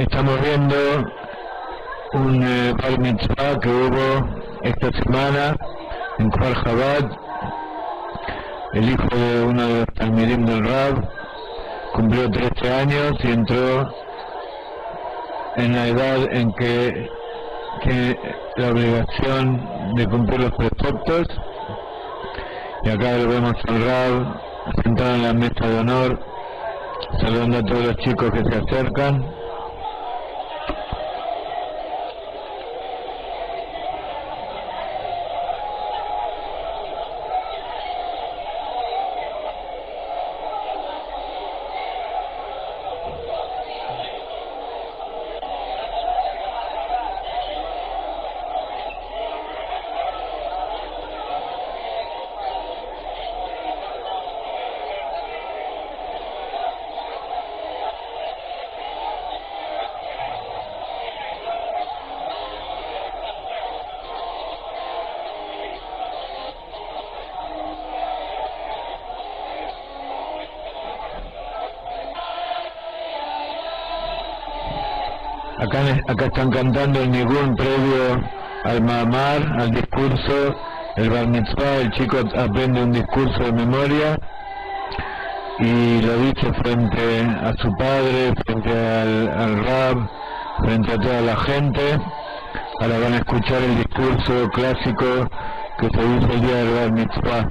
Estamos viendo un Bar Mitzvah que hubo esta semana en Kfar Chabad. El hijo de uno de los talmidim del Rab cumplió 13 años y entró en la edad en que tiene la obligación de cumplir los preceptos. Y acá lo vemos al Rab sentado en la mesa de honor, saludando a todos los chicos que se acercan. Acá están cantando el Nigún previo al Ma'amar, al discurso, el Bar Mitzvah. El chico aprende un discurso de memoria y lo dice frente a su padre, frente al Rab, frente a toda la gente. Ahora van a escuchar el discurso clásico que se dice el día del Bar Mitzvah.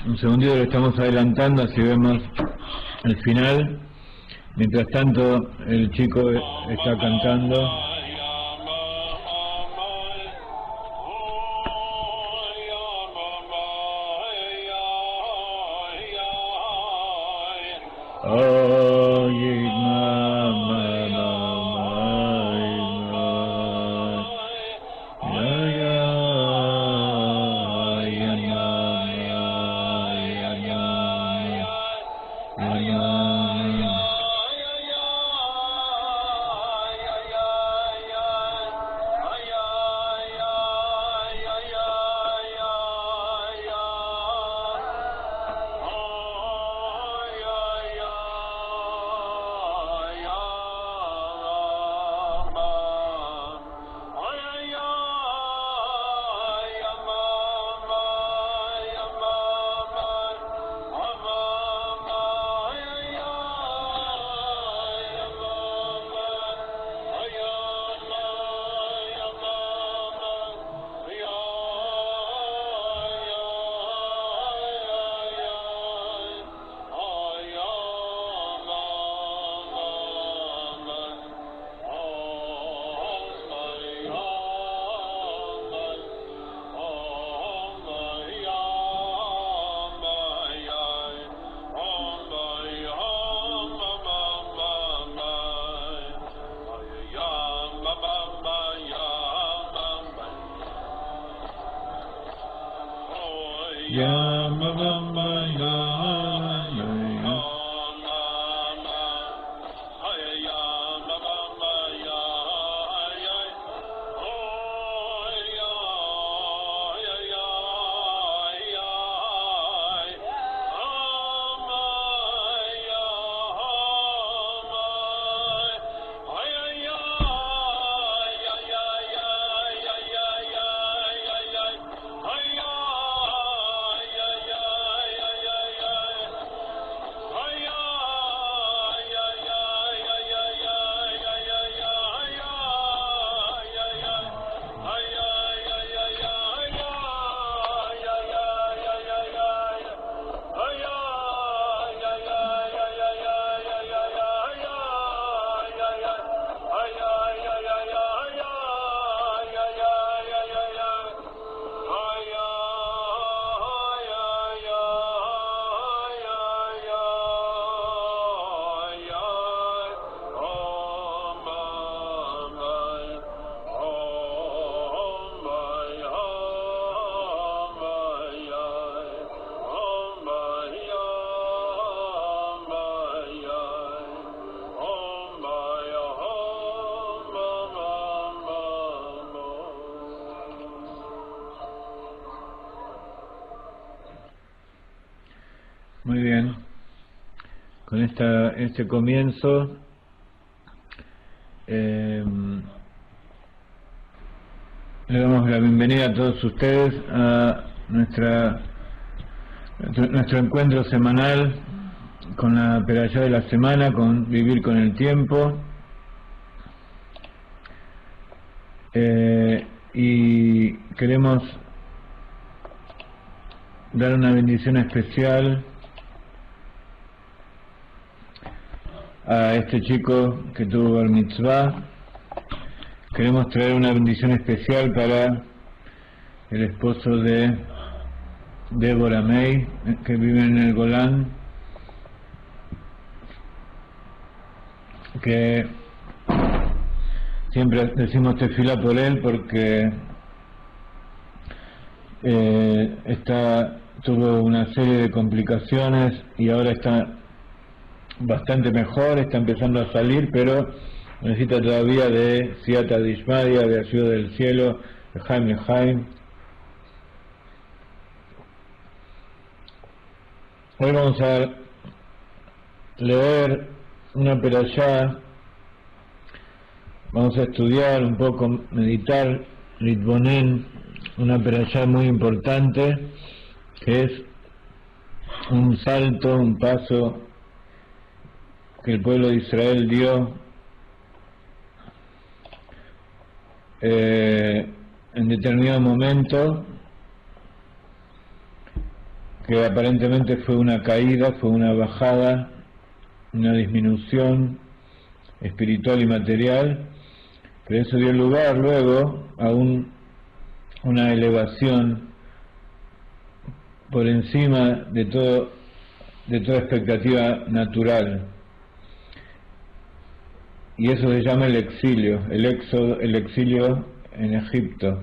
Un segundito, lo estamos adelantando, así vemos el final. Mientras tanto, el chico está cantando. Muy bien. Con este comienzo le damos la bienvenida a todos ustedes a nuestro encuentro semanal con la Perashá de la semana, con Vivir con el Tiempo. Y queremos dar una bendición especial a este chico que tuvo bar mitzvah. Queremos traer una bendición especial para el esposo de Débora May, que vive en el Golán, que siempre decimos tefilá por él porque tuvo una serie de complicaciones y ahora está bastante mejor, está empezando a salir, pero necesita todavía de Siata Dishmadia, de ayuda del cielo, de Jaime Lejaim. Hoy vamos a leer una perashá, vamos a estudiar un poco, meditar, Litbonen, una perashá muy importante, que es un salto, un paso que el pueblo de Israel dio en determinado momento, que aparentemente fue una caída, fue una bajada, una disminución espiritual y material, pero eso dio lugar luego a una elevación por encima de toda expectativa natural. Y eso se llama el exilio, el exilio en Egipto.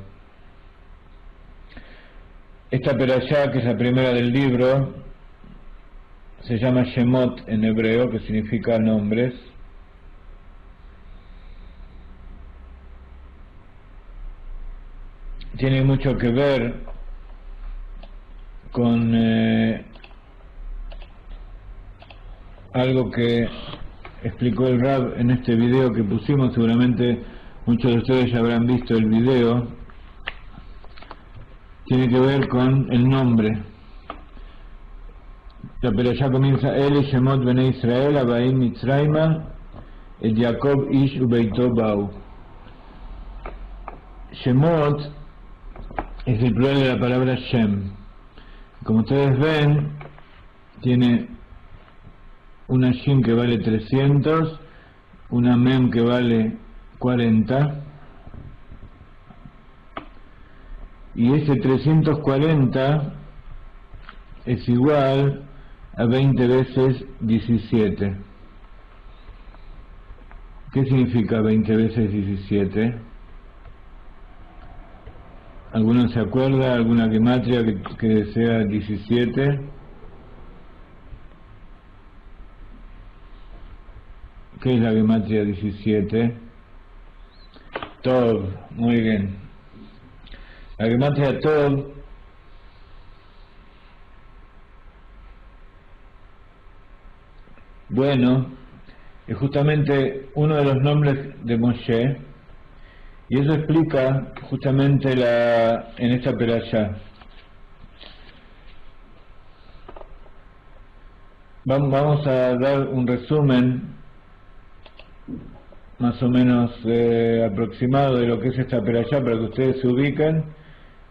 Esta perashá, que es la primera del libro, se llama Shemot en hebreo, que significa nombres. Tiene mucho que ver con algo que explicó el Rab en este video que pusimos. Seguramente muchos de ustedes ya habrán visto el video. Tiene que ver con el nombre. La perashá comienza: Eli Shemot Bnei Israel Abaim Mitzrayma et Jacob Ish Ubeito Bau. Shemot es el plural de la palabra Shem. Como ustedes ven, tiene una Shin que vale 300, una Mem que vale 40, y ese 340 es igual a 20 veces 17. ¿Qué significa 20 veces 17? ¿Alguno se acuerda? ¿Alguna gematria que sea 17? ¿Qué es la gematria 17? Tov, muy bien. La gematria Tov es justamente uno de los nombres de Moshe, y eso explica justamente en esta perashá. Vamos a dar un resumen más o menos aproximado de lo que es esta perashá para que ustedes se ubiquen,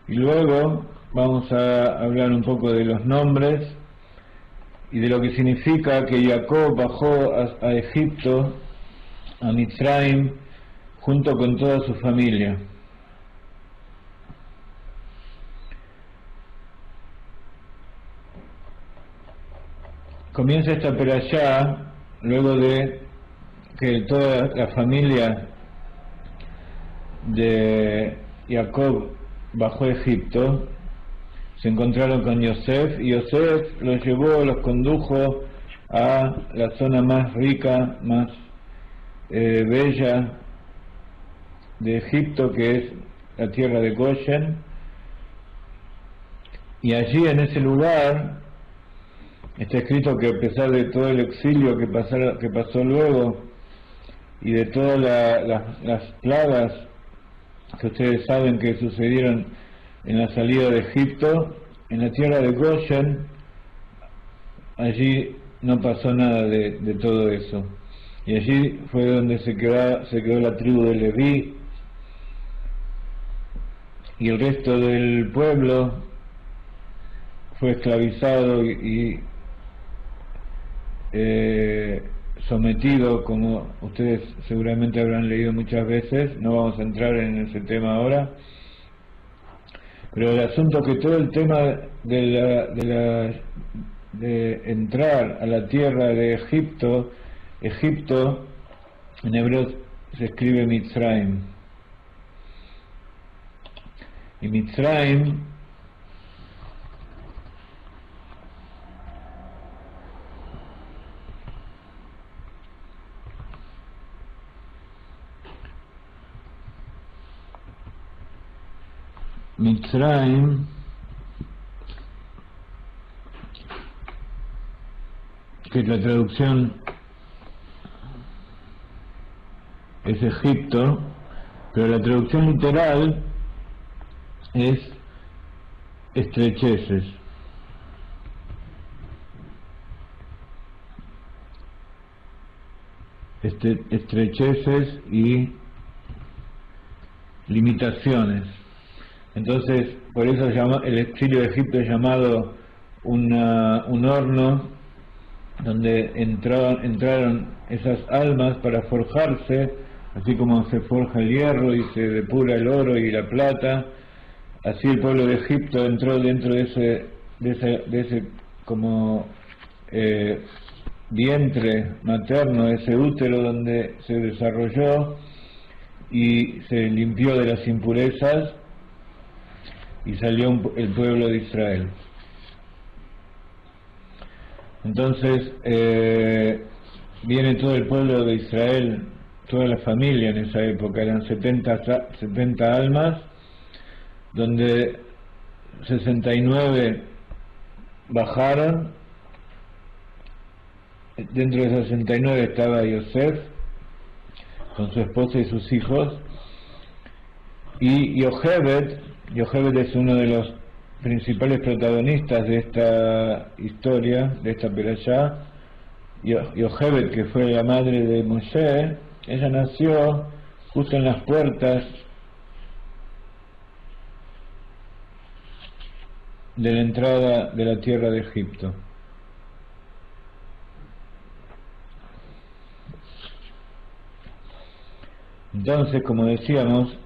y luego vamos a hablar un poco de los nombres y de lo que significa que Jacob bajó a Egipto, a Mitzrayim, junto con toda su familia. Comienza esta perashá luego de que toda la familia de Jacob bajó a Egipto. Se encontraron con Yosef, y Yosef los llevó, los condujo a la zona más rica, más bella de Egipto, que es la tierra de Goshen, y allí en ese lugar está escrito que a pesar de todo el exilio que pasó luego y de todas las plagas que ustedes saben que sucedieron en la salida de Egipto, en la tierra de Goshen, allí no pasó nada de todo eso. Y allí fue donde se quedó la tribu de Leví, y el resto del pueblo fue esclavizado y sometido, como ustedes seguramente habrán leído muchas veces. No vamos a entrar en ese tema ahora, pero el asunto es que todo el tema de entrar a la tierra de Egipto en hebreo se escribe Mitzrayim, y Mitzrayim que la traducción es Egipto, pero la traducción literal es estrecheces. Estrecheces y limitaciones. Entonces, por eso el exilio de Egipto es llamado un horno donde entraron esas almas para forjarse, así como se forja el hierro y se depura el oro y la plata. Así el pueblo de Egipto entró dentro de ese como vientre materno, ese útero donde se desarrolló y se limpió de las impurezas, y salió el pueblo de Israel. Entonces viene todo el pueblo de Israel, toda la familia en esa época, eran 70 almas, donde 69 bajaron. Dentro de 69 estaba Yosef con su esposa y sus hijos, y Yochebed es uno de los principales protagonistas de esta historia, de esta perashá. Yochebed, que fue la madre de Moshe, ella nació justo en las puertas de la entrada de la tierra de Egipto. Entonces, como decíamos,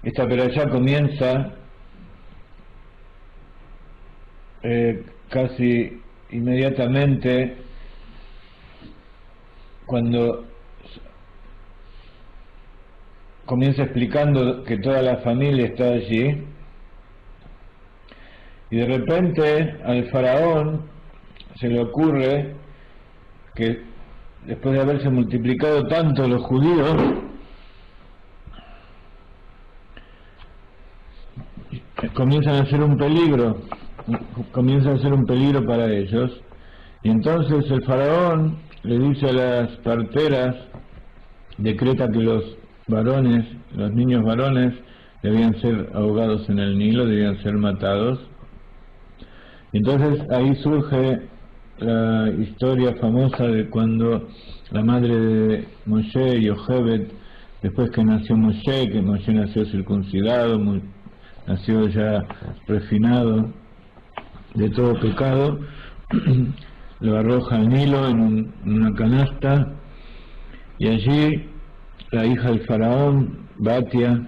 esta perashá comienza casi inmediatamente cuando comienza explicando que toda la familia está allí, y de repente al faraón se le ocurre que después de haberse multiplicado tanto los judíos, comienzan a ser un peligro para ellos, y entonces el faraón le dice a las parteras, decreta que los niños varones debían ser ahogados en el Nilo, debían ser matados. Y entonces ahí surge la historia famosa de cuando la madre de Moshe, Yochebed, después que nació Moshe, que Moshe nació circuncidado, nació ya refinado de todo pecado, lo arroja al Nilo en una canasta, y allí la hija del faraón, Batia,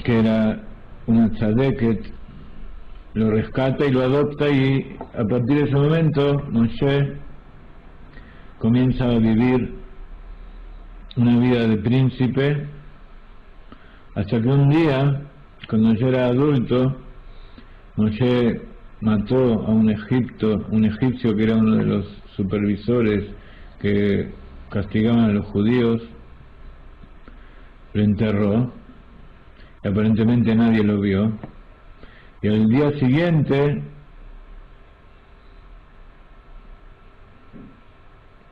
que era una tzadeket, lo rescata y lo adopta, y a partir de ese momento Moshe comienza a vivir una vida de príncipe, hasta que un día, cuando ya era adulto, Moshe mató a un egipcio que era uno de los supervisores que castigaban a los judíos, lo enterró, y aparentemente nadie lo vio, y al día siguiente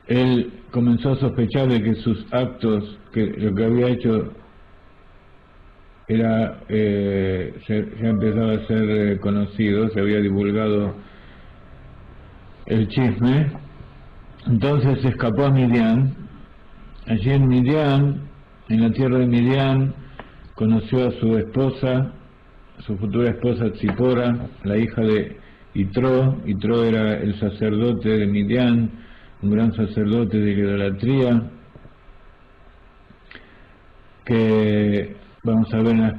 él comenzó a sospechar de que sus actos, que lo que había hecho era ya empezaba a ser conocido, se había divulgado el chisme. Entonces se escapó a Midian. Allí en Midian, en la tierra de Midian, conoció a su esposa, su futura esposa Tzipora, la hija de Yitro. Yitro era el sacerdote de Midian, un gran sacerdote de idolatría, que vamos a ver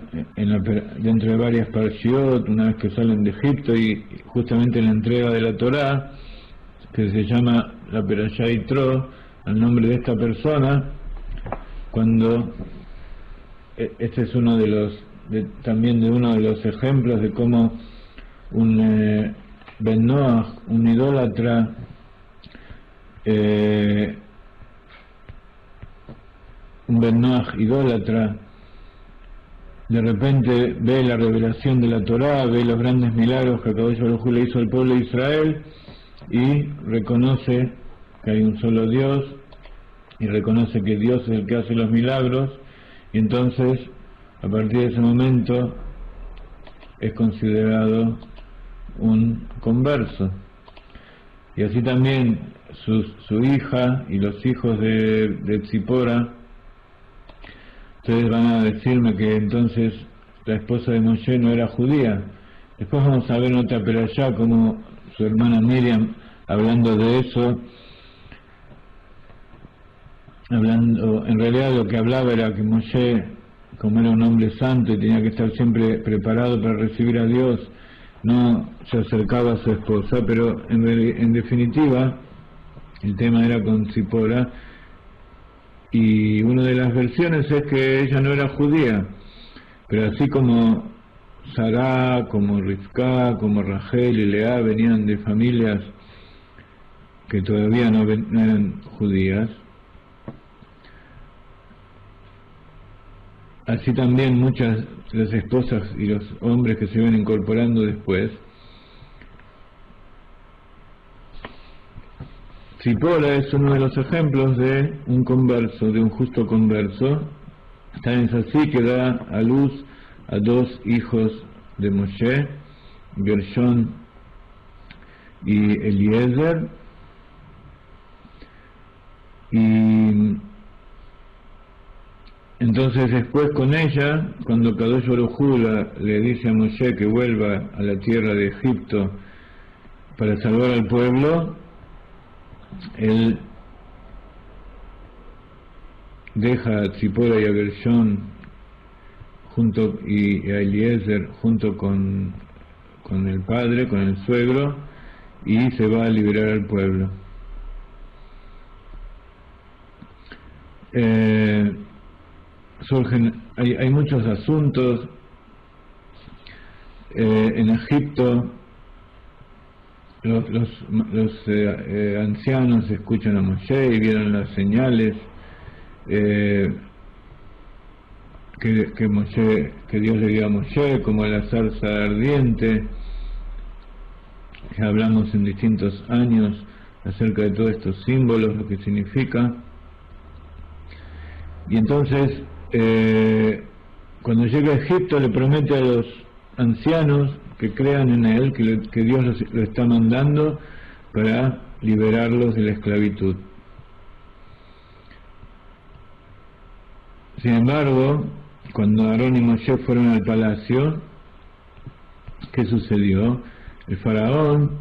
dentro de varias parshiot, una vez que salen de Egipto, y justamente en la entrega de la Torá, que se llama la Perashá Yitro, al nombre de esta persona, cuando este es uno de los también de uno de los ejemplos de cómo un Ben Noach, un idólatra, un Ben Noach idólatra, de repente ve la revelación de la Torá, ve los grandes milagros que Akadosh Baruj Hu le hizo al pueblo de Israel, y reconoce que hay un solo Dios, y reconoce que Dios es el que hace los milagros, y entonces a partir de ese momento es considerado un converso. Y así también su hija y los hijos de Tzipora. Ustedes van a decirme que entonces la esposa de Moshe no era judía. Después vamos a ver en otra perashá como su hermana Miriam, hablando de eso, en realidad lo que hablaba era que Moshe, como era un hombre santo y tenía que estar siempre preparado para recibir a Dios, no se acercaba a su esposa, pero en definitiva el tema era con Tzipora, y una de las versiones es que ella no era judía, pero así como Sará, como Rivka, como Rachel y Lea venían de familias que todavía no eran judías, así también muchas de las esposas y los hombres que se iban incorporando después. Tzipora es uno de los ejemplos de un converso, de un justo converso. Tan es así que da a luz a dos hijos de Moshe, Gershon y Eliezer, y entonces después con ella, cuando Kadosh Baruj Hu le dice a Moshe que vuelva a la tierra de Egipto para salvar al pueblo, él deja a Tzipora y a Gershon y a Eliezer junto con el padre, con el suegro, y se va a liberar al pueblo. Hay muchos asuntos. En Egipto los ancianos escuchan a Moshe y vieron las señales que Dios le dio a Moshe, como la zarza ardiente. Ya hablamos en distintos años acerca de todos estos símbolos, lo que significa. Y entonces cuando llega a Egipto le promete a los ancianos que crean en él, que Dios lo está mandando para liberarlos de la esclavitud. Sin embargo, cuando Aarón y Moshe fueron al palacio, ¿qué sucedió? El faraón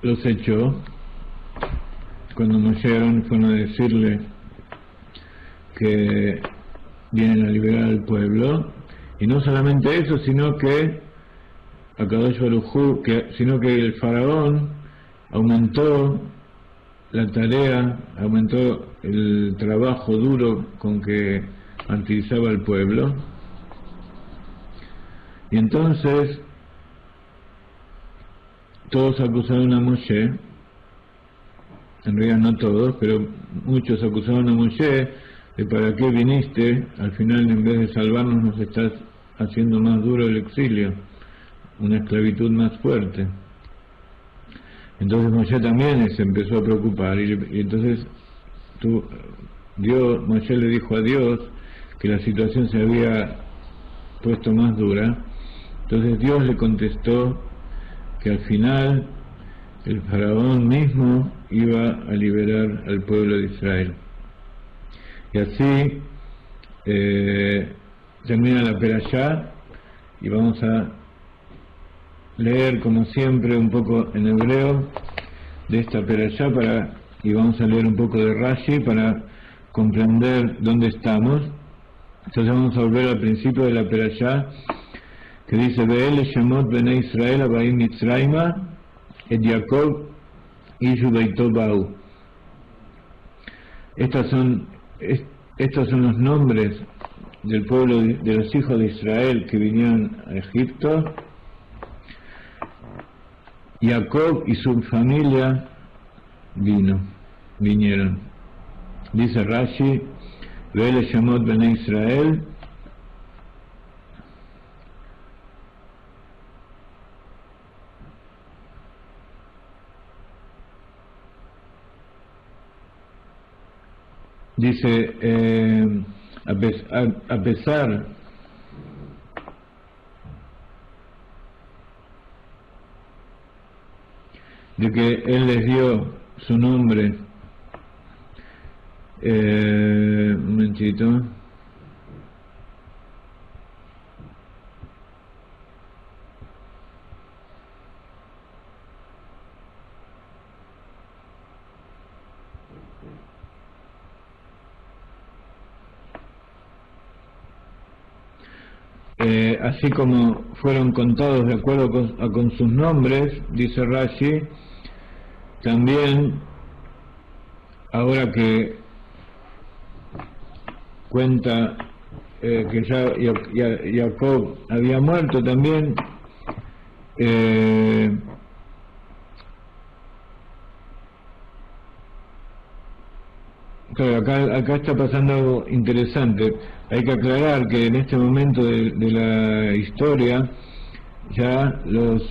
los echó. Cuando Moshe y Aarón fueron a decirle que vienen a liberar al pueblo, y no solamente eso, sino que Akadosh Baruj Hu, sino que el faraón aumentó la tarea, aumentó el trabajo duro con que martirizaba al pueblo, y entonces todos acusaron a Moshe en realidad no todos, pero muchos acusaron a Moshe de para qué viniste, al final en vez de salvarnos nos estás haciendo más duro el exilio, una esclavitud más fuerte. Entonces Moshe también se empezó a preocupar y entonces Moshe le dijo a Dios que la situación se había puesto más dura. Entonces Dios le contestó que al final el faraón mismo iba a liberar al pueblo de Israel. Y así termina la perashá y vamos a leer como siempre un poco en hebreo de esta perashá y vamos a leer un poco de Rashi para comprender dónde estamos. Entonces vamos a volver al principio de la perashá que dice Ve'ele Shemot Bnei Israel Abaim Mitzrayma et Yaakov Ishu Beito Bau. Estos son los nombres del pueblo de los hijos de Israel que vinieron a Egipto. Jacob y su familia vinieron. Dice Rashi, Ve'ele Shemot Bnei Israel, dice, a pesar de que Él les dio su nombre, un momentito, así como fueron contados de acuerdo con sus nombres, dice Rashi, también ahora que cuenta que ya Jacob había muerto también, claro, acá está pasando algo interesante. Hay que aclarar que en este momento de la historia ya los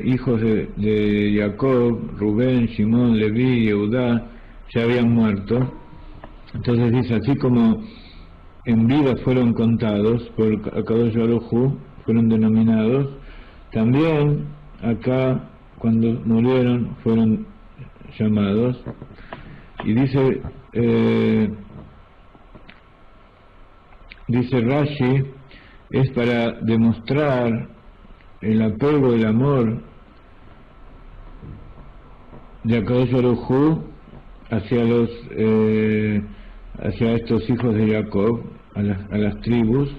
hijos de Jacob, Rubén, Shimón, Leví y Eudá ya habían muerto. Entonces dice, así como en vida fueron contados por Akadosh Baruj Hu, fueron denominados, también acá cuando murieron fueron llamados. Y dice Rashi, es para demostrar el apego, el amor de Akadosh Baruj Hu hacia estos hijos de Jacob, a las tribus,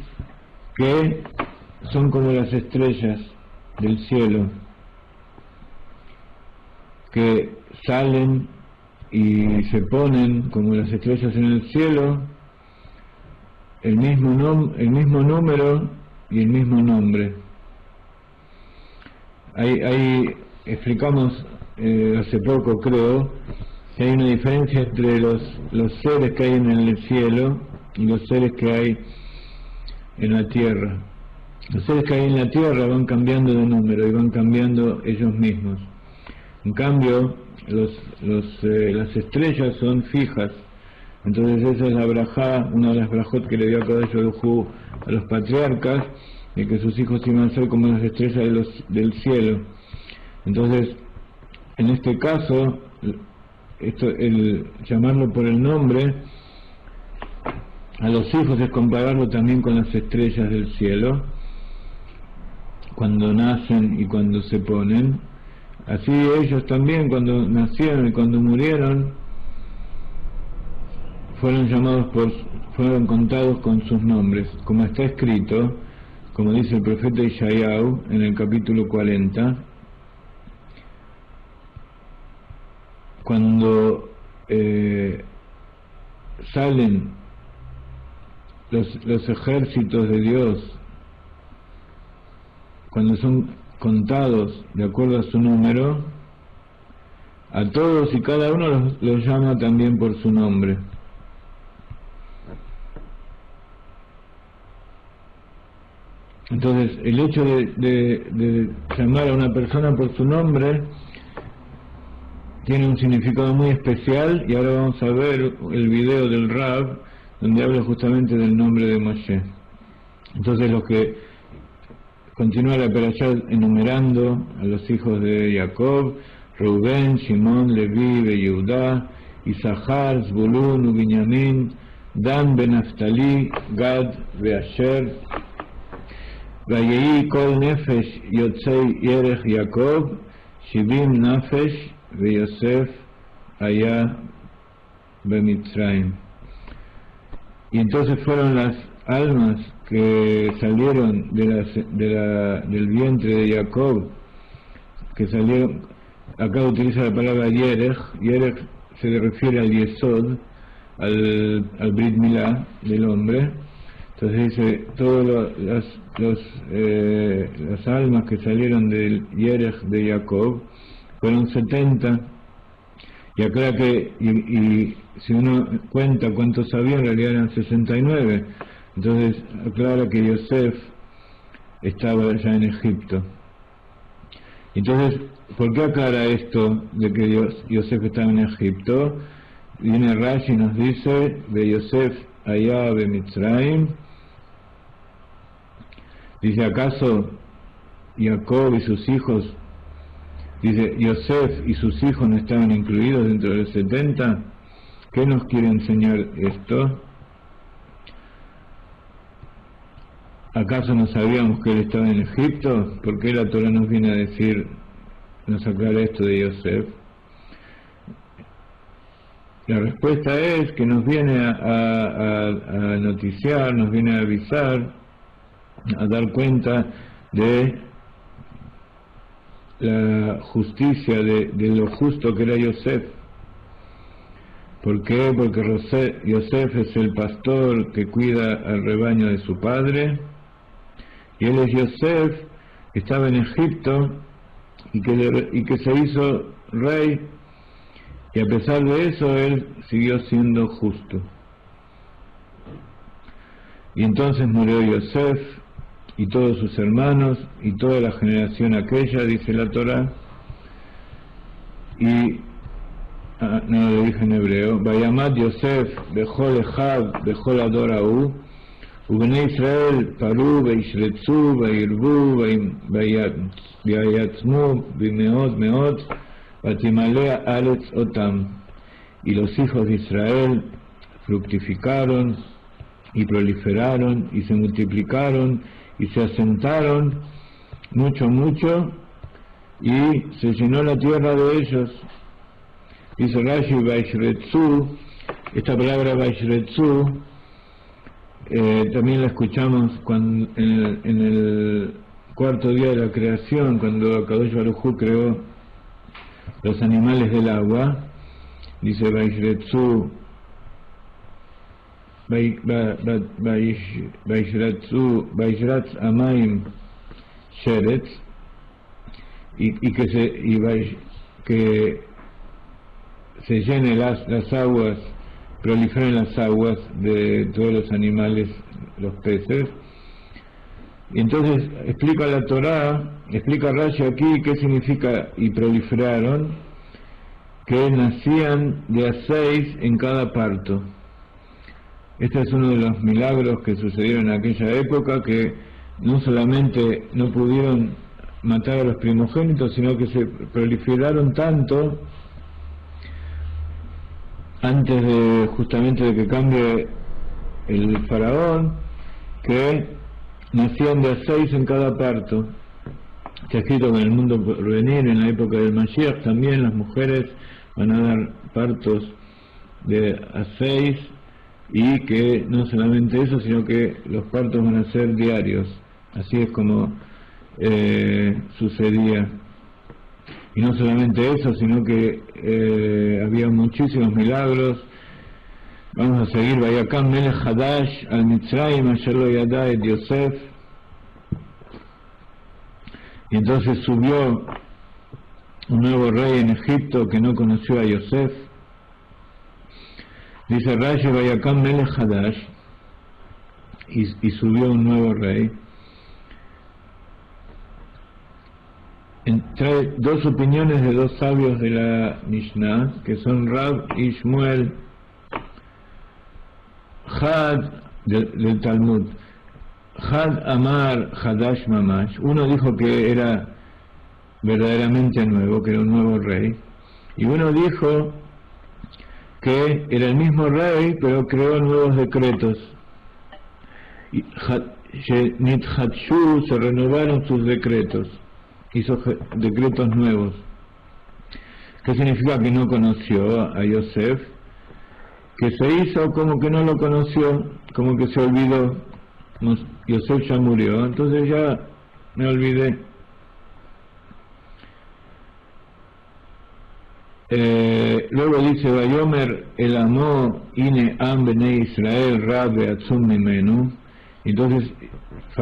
que son como las estrellas del cielo, que salen y se ponen como las estrellas en el cielo, el mismo número y el mismo nombre. Ahí explicamos hace poco, creo, que hay una diferencia entre los seres que hay en el cielo y los seres que hay en la tierra. Los seres que hay en la tierra van cambiando de número y van cambiando ellos mismos. En cambio, las estrellas son fijas. Entonces esa es la brajá, una de las brajot que le dio a Akadosh Baruj Hu a los patriarcas, de que sus hijos iban a ser como las estrellas del cielo. Entonces, en este caso, el llamarlo por el nombre a los hijos es compararlo también con las estrellas del cielo, cuando nacen y cuando se ponen. Así ellos también, cuando nacieron y cuando murieron, fueron contados con sus nombres, como está escrito, como dice el profeta Ishayahu en el capítulo 40, cuando salen los ejércitos de Dios, cuando son contados de acuerdo a su número, a todos y cada uno los llama también por su nombre. Entonces, el hecho de llamar a una persona por su nombre tiene un significado muy especial, y ahora vamos a ver el video del Rab, donde habla justamente del nombre de Moshe. Entonces, los que continúa la perashá enumerando a los hijos de Jacob: Rubén, Shimón, Leví, Yehudá, Isahar, Zbulun, Binyamin, Dan, Naftali, Gad, Asher. Vayehi kol nefesh yotzei yerech Jacob, Shivim nafesh, Yosef allá Bemitzrayim. Y entonces fueron las almas que salieron del vientre de Jacob, que salieron. Acá utiliza la palabra Yerech. Yerech se refiere al Yesod, al Brit Milá del hombre. Entonces dice, todas las almas que salieron del Yerech de Jacob fueron 70, y aclara que, y si uno cuenta cuántos había, en realidad eran 69. Entonces aclara que Yosef estaba ya en Egipto. Entonces, ¿por qué aclara esto de que Yosef estaba en Egipto? Viene Rashi y nos dice: de Yosef allá Bemitzrayim. Dice, ¿acaso Jacob y sus hijos, dice, Yosef y sus hijos no estaban incluidos dentro de los 70? ¿Qué nos quiere enseñar esto? ¿Acaso no sabíamos que él estaba en Egipto? ¿Por qué la Torah nos viene a decir, nos aclara esto de Yosef? La respuesta es que nos viene a noticiar, nos viene a avisar, a dar cuenta de la justicia, de lo justo que era Yosef. ¿Por qué? Porque Yosef es el pastor que cuida al rebaño de su padre, y él es Yosef, que estaba en Egipto y que se hizo rey, y a pesar de eso él siguió siendo justo. Y entonces murió Yosef y todos sus hermanos y toda la generación aquella, dice la Torah, y no lo dije en hebreo: Vayamat Yosef bechol echad bechol ador hahu, ubnei Israel paru veishretzu veirvu veyatzmu bimeot meot vatimalea aretz otam. Y los hijos de Israel fructificaron y proliferaron y se multiplicaron y se asentaron mucho, y se llenó la tierra de ellos. Dice Rashi, Vaishretzu. Esta palabra Vaishretzu también la escuchamos en el cuarto día de la creación, cuando Akadosh Baruj Hu creó los animales del agua. Dice Vaishretzu, Vaishratz Amaim Sheretz, y que se llenen las aguas, proliferen las aguas de todos los animales, los peces. Y entonces explica la Torá, explica Rashi aquí qué significa y proliferaron, que nacían de a 6 en cada parto. Este es uno de los milagros que sucedieron en aquella época, que no solamente no pudieron matar a los primogénitos, sino que se proliferaron tanto antes de justamente de que cambie el faraón, que nacían de a 6 en cada parto. Está escrito que en el mundo por venir, en la época del Mashiach, también las mujeres van a dar partos de a 6, y que no solamente eso, sino que los partos van a ser diarios. Así es como sucedía. Y no solamente eso, sino que había muchísimos milagros. Vamos a seguir. Vayakam Melech Hadash al Mitzrayim asher lo yada et Yosef. Y entonces subió un nuevo rey en Egipto que no conoció a Yosef. Dice Rashi, Vayakam Melech Hadash, y subió un nuevo rey. Trae dos opiniones de dos sabios de la Mishnah, que son Rab y Shmuel Had del Talmud. Had Amar Hadash Mamash, uno dijo que era verdaderamente nuevo, que era un nuevo rey, y uno dijo que era el mismo rey, pero creó nuevos decretos. Nithatshu, se renovaron sus decretos, hizo decretos nuevos. ¿Qué significa que no conoció a Yosef? Que se hizo como que no lo conoció, como que se olvidó. Yosef ya murió, entonces ya me olvidé. Luego dice, Vayomer el amó ine am bene Israel rab beatzum mimenu. Entonces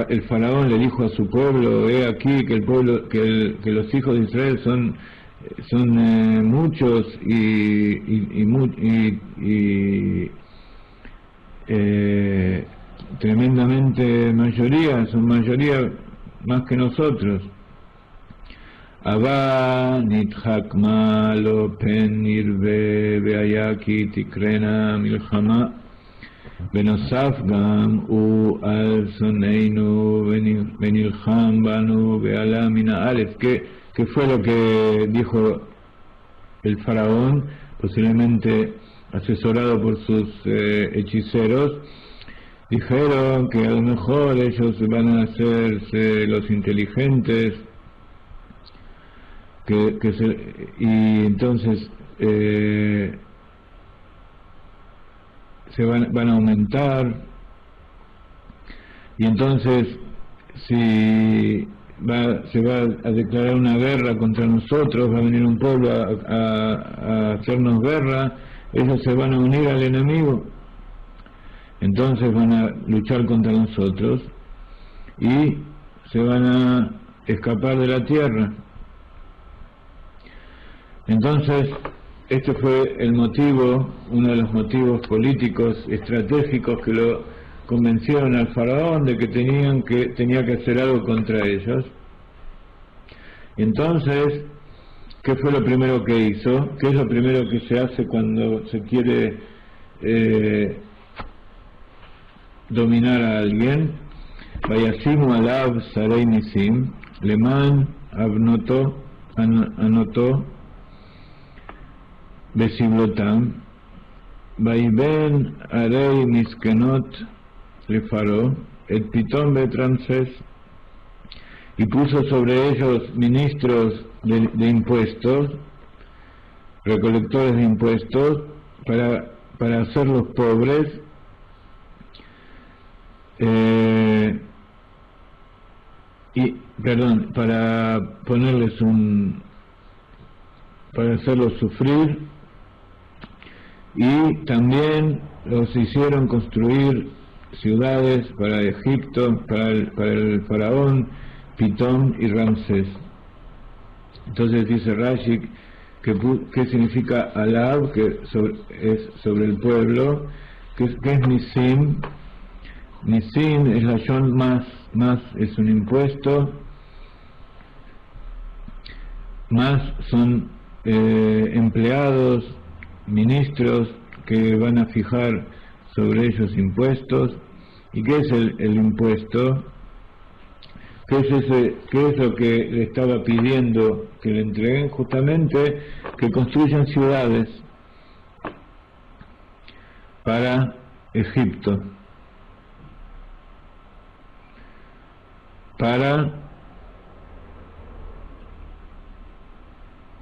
el faraón le dijo a su pueblo, he aquí que el pueblo, que los hijos de Israel son muchos y tremendamente mayoría, son mayoría más que nosotros. Abba nithak malo pen irve beayaki tikrena milchama benosaf gam u al soneinu benilcham banu beala mina alef. ¿Qué fue lo que dijo el faraón, posiblemente asesorado por sus hechiceros? Dijeron que a lo mejor ellos van a hacerse los inteligentes, y entonces se van a aumentar, y entonces si se va a declarar una guerra contra nosotros, va a venir un pueblo a hacernos guerra, ellos se van a unir al enemigo, entonces van a luchar contra nosotros y se van a escapar de la tierra. Entonces, este fue el motivo, uno de los motivos políticos estratégicos que lo convencieron al faraón de que tenía que hacer algo contra ellos. Entonces, ¿qué fue lo primero que hizo? ¿Qué es lo primero que se hace cuando se quiere dominar a alguien? Vayasimu alab sarei nisim, leman anotó besiblotam, vaiben arei miskenot lefaró, et pitón betramses, y puso sobre ellos ministros de impuestos, recolectores de impuestos, para hacerlos pobres, para ponerles para hacerlos sufrir, y también los hicieron construir ciudades para Egipto, para el faraón Pitón y Ramsés. Entonces dice Rashi que significa alab, que es sobre el pueblo, que es nisim. Nisim es la shon más es un impuesto, más son empleados, ministros que van a fijar sobre ellos impuestos. ¿Y qué es el impuesto? ¿Qué es lo que le estaba pidiendo que le entreguen? Justamente que construyan ciudades para Egipto, para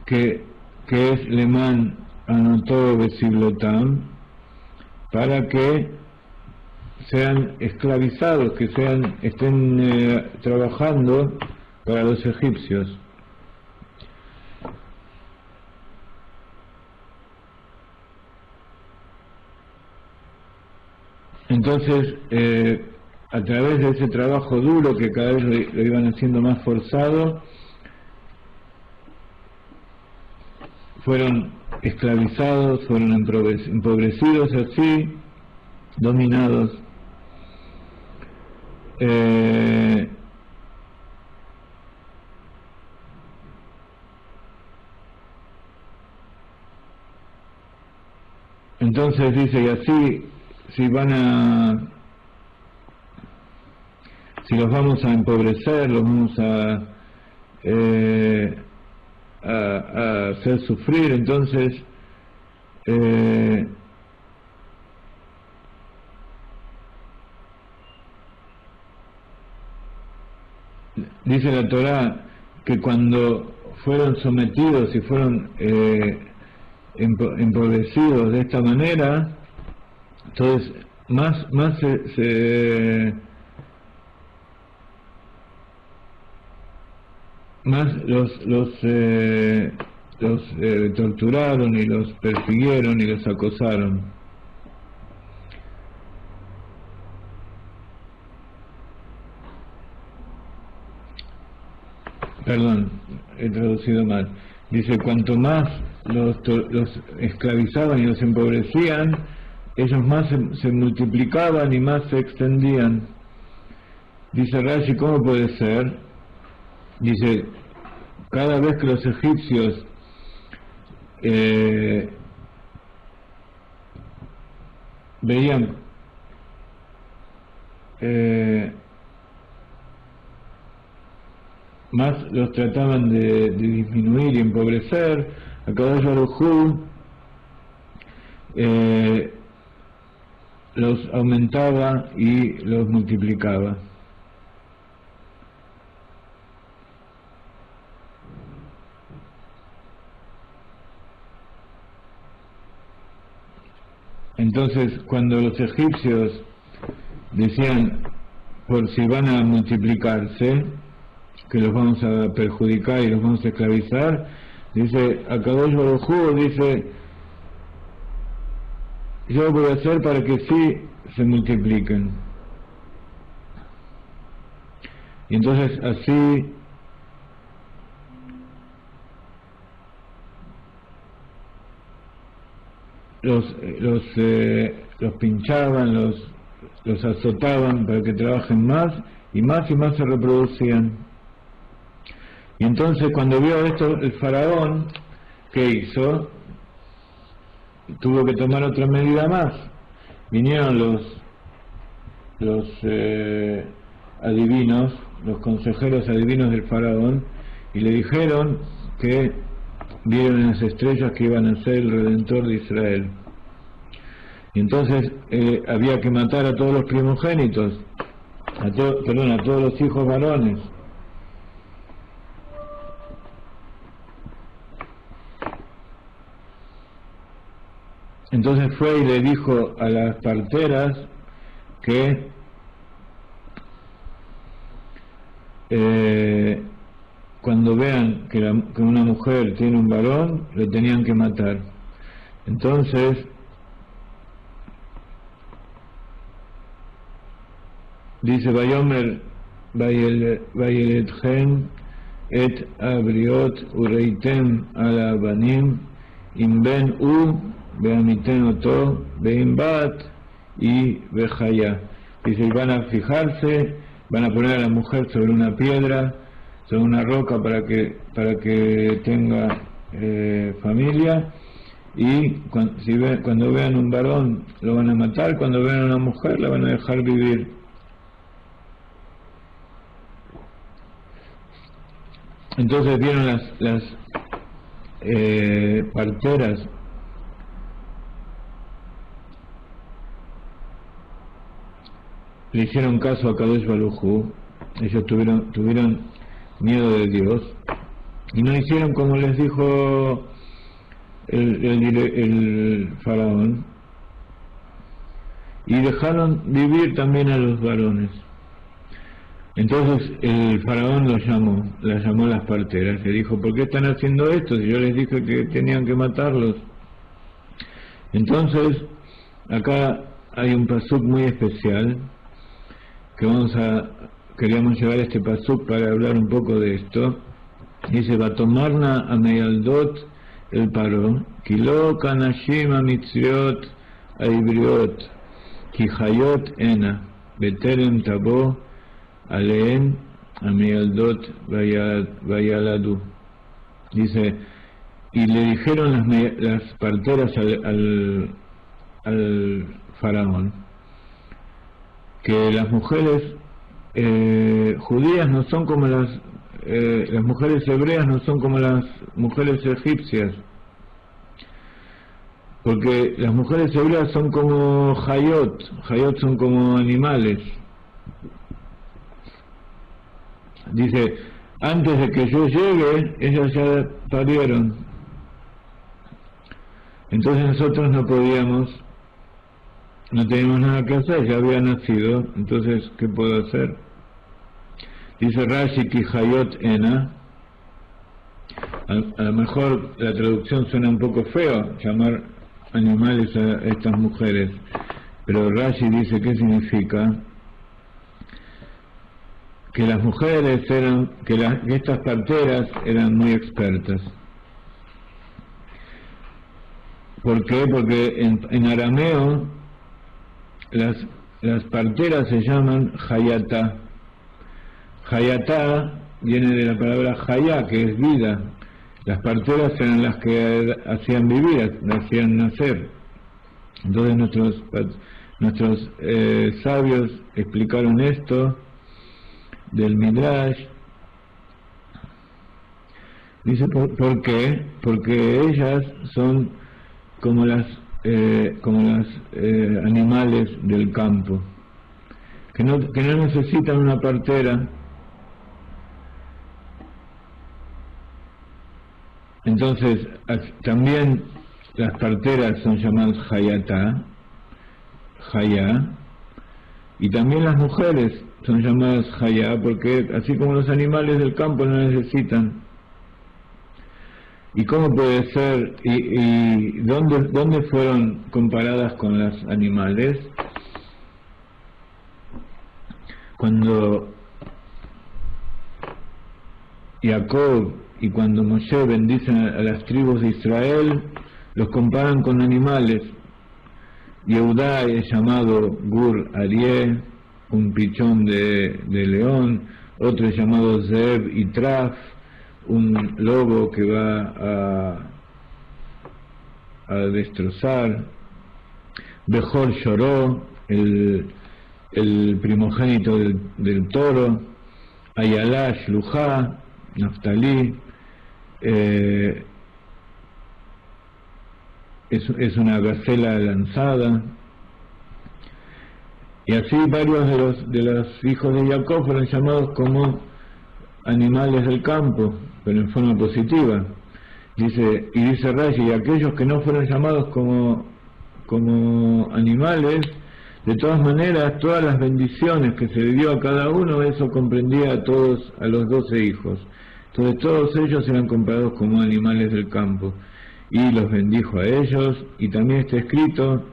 que es Leman anotó Besiblotam, para que sean esclavizados, que estén trabajando para los egipcios. Entonces, a través de ese trabajo duro, que cada vez lo iban haciendo más forzado, fueron esclavizados, fueron empobrecidos así, dominados. Entonces dice, y así, si los vamos a empobrecer, los vamos a hacer sufrir, entonces dice la Torá que cuando fueron sometidos y fueron empobrecidos de esta manera, entonces más los torturaron y los persiguieron y los acosaron. Perdón, he traducido mal. Dice, cuanto más los esclavizaban y los empobrecían, ellos más se multiplicaban y más se extendían. Dice Rashi, ¿cómo puede ser? Dice, cada vez que los egipcios veían más los trataban de disminuir y empobrecer, HaKadosh Baruj Hu los aumentaba y los multiplicaba. Entonces, cuando los egipcios decían, por si van a multiplicarse, que los vamos a perjudicar y los vamos a esclavizar, dice HaKadosh Baruj Hu, dice, yo lo voy a hacer para que sí se multipliquen. Y entonces así los pinchaban, los azotaban para que trabajen más y más se reproducían. Y entonces cuando vio esto el faraón, ¿qué hizo? Tuvo que tomar otra medida más. Vinieron los adivinos, los consejeros adivinos del faraón, y le dijeron que vieron en las estrellas que iban a ser el Redentor de Israel. Y entonces había que matar a todos los primogénitos, a todos los hijos varones. Entonces fue y le dijo a las parteras que cuando vean que una mujer tiene un varón, lo tenían que matar. Entonces dice, Vayomer Vayeletchen et abriot ureitem ala banim im ben beamiten oto beim bat y bejaya. Dice, y van a fijarse, van a poner a la mujer sobre una piedra, sobre una roca para que tenga familia, y cuando vean un varón lo van a matar, cuando vean a una mujer la van a dejar vivir. Entonces vieron las parteras le hicieron caso a HaKadosh Baruj Hu, ellos tuvieron miedo de Dios y no hicieron como les dijo el faraón, y dejaron vivir también a los varones. Entonces el faraón las llamó a las parteras, le dijo, ¿por qué están haciendo esto? Si yo les dije que tenían que matarlos. Entonces acá hay un pasuk muy especial que queríamos llevar este pasuk para hablar un poco de esto. Dice, Batomarna ameyaldot el Paró, Kilo Kanashim Mitzriot Aibriot, Kijayot Ena, Beterem Tabo, Aleem Amialdot Vayaladu. Dice, y le dijeron las parteras al faraón que las mujeres judías no son como las mujeres hebreas no son como las mujeres egipcias, porque las mujeres hebreas son como hayot son como animales. Dice, antes de que yo llegue, ellas ya parieron. Entonces nosotros no teníamos nada que hacer, ya había nacido, entonces, ¿qué puedo hacer? Dice Rashi ki hayot ena. A lo mejor la traducción suena un poco feo, llamar animales a estas mujeres, pero Rashi dice, ¿qué significa? Que las mujeres que estas parteras eran muy expertas. ¿Por qué? Porque en arameo las parteras se llaman hayatá. Hayatá viene de la palabra hayá, que es vida. Las parteras eran las que hacían vivir, hacían nacer. Entonces nuestros sabios explicaron esto del Midrash. Dice, ¿por qué? Porque ellas son como las animales del campo, que no necesitan una partera. Entonces también las parteras son llamadas hayatá, hayá, y también las mujeres son llamadas hayá, porque así como los animales del campo no necesitan. ¿Y cómo puede ser? ¿Y dónde fueron comparadas con los animales? Cuando Jacob y cuando Moshe bendicen a las tribus de Israel, los comparan con animales. Yehudá es llamado Gur Aryeh, un pichón de león, otro es llamado Zeeb y Traf, un lobo que va a destrozar. Bejor lloró, el primogénito del toro. Ayalá, Shluchá, Naftalí, es una gacela lanzada. Y así varios de los hijos de Jacob fueron llamados como animales del campo, pero en forma positiva. Dice Rashi, y aquellos que no fueron llamados como animales, de todas maneras, todas las bendiciones que se le dio a cada uno, eso comprendía a los 12 hijos. Entonces todos ellos eran comparados como animales del campo, y los bendijo a ellos. Y también está escrito,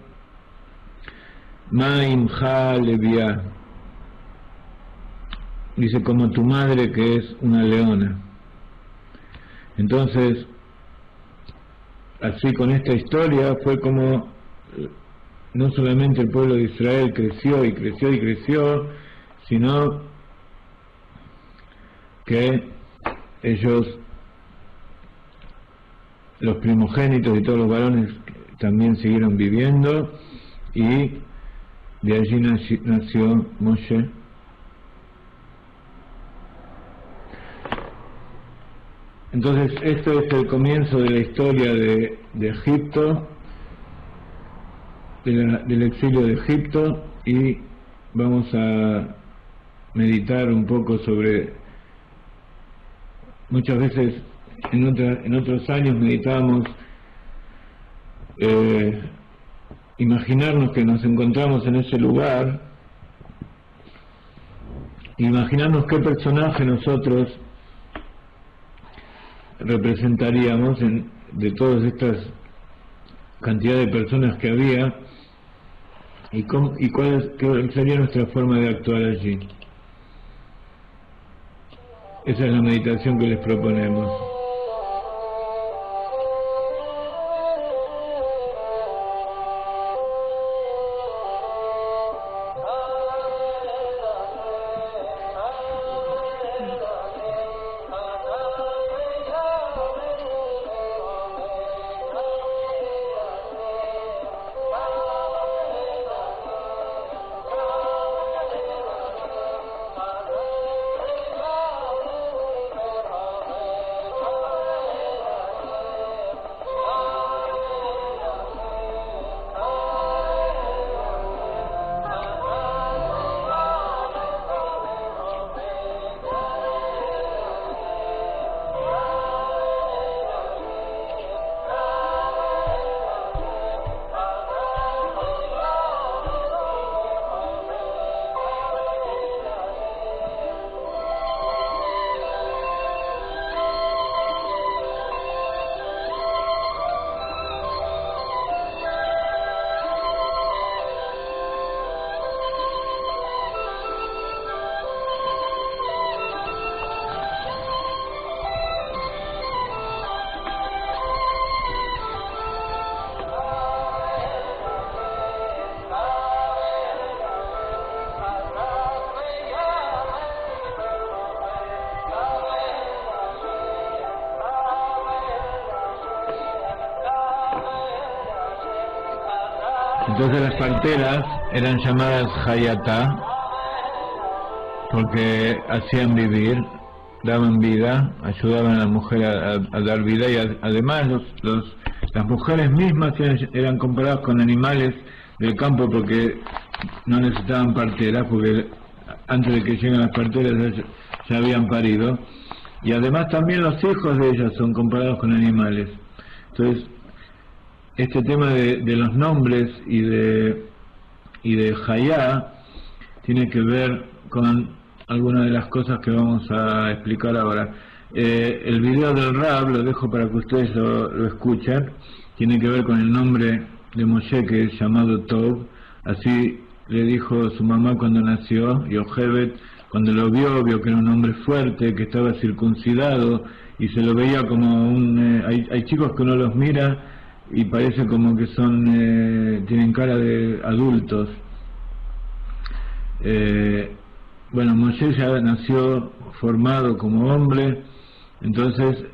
Ma'im ha Leviá, dice, como tu madre que es una leona. Entonces, así con esta historia fue como no solamente el pueblo de Israel creció y creció y creció, sino que ellos, los primogénitos y todos los varones, también siguieron viviendo, y de allí nació Moshe. Entonces esto es el comienzo de la historia de Egipto, del exilio de Egipto, y vamos a meditar un poco sobre, muchas veces en otros años meditábamos, imaginarnos que nos encontramos en ese lugar, imaginarnos qué personaje nosotros representaríamos de todas estas cantidad de personas que había, y cuál sería nuestra forma de actuar allí. Esa es la meditación que les proponemos. Entonces las parteras eran llamadas Hayatá porque hacían vivir, daban vida, ayudaban a la mujer a dar vida, y además las mujeres mismas eran comparadas con animales del campo porque no necesitaban parteras, porque antes de que lleguen las parteras ya habían parido, y además también los hijos de ellas son comparados con animales. Entonces este tema de los nombres y de Hayá tiene que ver con algunas de las cosas que vamos a explicar ahora. El video del Rab lo dejo para que ustedes lo escuchen. Tiene que ver con el nombre de Moshe, que es llamado Tov. Así le dijo su mamá cuando nació. Yochebed, cuando lo vio que era un hombre fuerte, que estaba circuncidado, y se lo veía como hay chicos que uno los mira y parece como que tienen cara de adultos. Bueno, Moshe ya nació formado como hombre, entonces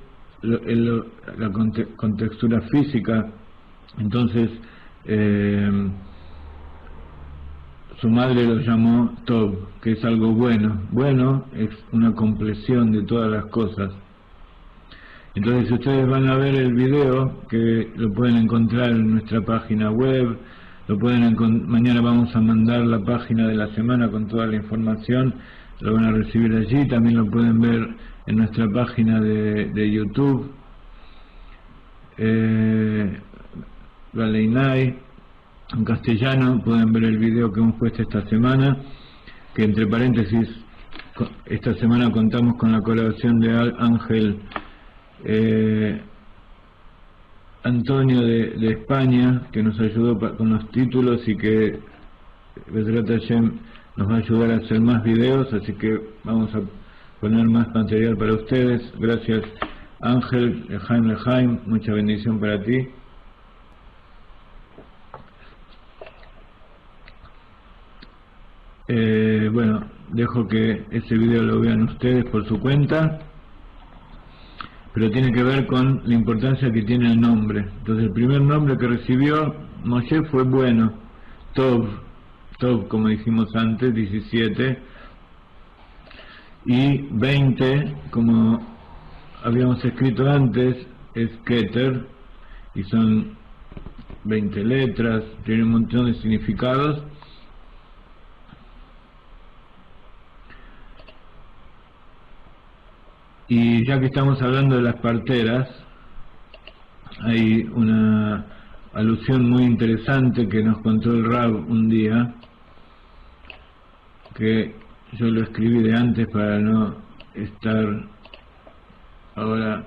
la contextura física, entonces su madre lo llamó Tov, que es algo bueno. Bueno es una compleción de todas las cosas. Entonces ustedes van a ver el video, que lo pueden encontrar en nuestra página web, mañana vamos a mandar la página de la semana con toda la información, lo van a recibir allí, también lo pueden ver en nuestra página de YouTube, Galeinai, en castellano. Pueden ver el video que hemos puesto esta semana, que entre paréntesis, esta semana contamos con la colaboración de Ángel Antonio de España, que nos ayudó con los títulos y que Bezrat Hashem nos va a ayudar a hacer más videos, así que vamos a poner más material para ustedes. Gracias Ángel, Lejaim, mucha bendición para ti. Bueno, dejo que ese video lo vean ustedes por su cuenta, pero tiene que ver con la importancia que tiene el nombre. Entonces el primer nombre que recibió Moshe fue bueno, Tov, como dijimos antes, 17, y 20, como habíamos escrito antes, es Keter, y son 20 letras, tiene un montón de significados. Y ya que estamos hablando de las parteras, hay una alusión muy interesante que nos contó el Rab un día, que yo lo escribí de antes para no estar ahora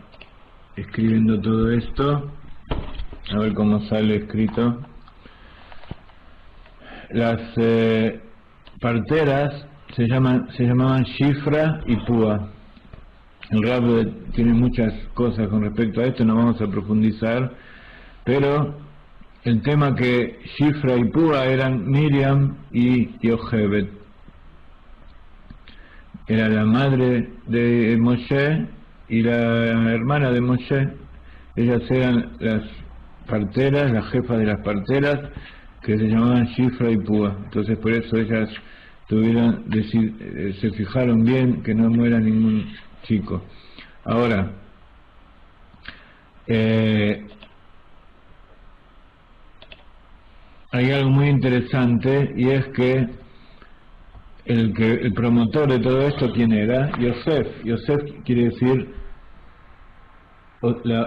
escribiendo todo esto. A ver cómo sale escrito. Las parteras se llamaban Shifra y Púa. El Rab tiene muchas cosas con respecto a esto, no vamos a profundizar, pero el tema que Shifra y Púa eran Miriam y Yochebed. Era la madre de Moshe y la hermana de Moshe. Ellas eran las parteras, las jefas de las parteras, que se llamaban Shifra y Púa. Entonces por eso ellas se fijaron bien que no muera ningún chico. Ahora, hay algo muy interesante, y es que el promotor de todo esto, ¿quién era? Yosef. Yosef quiere decir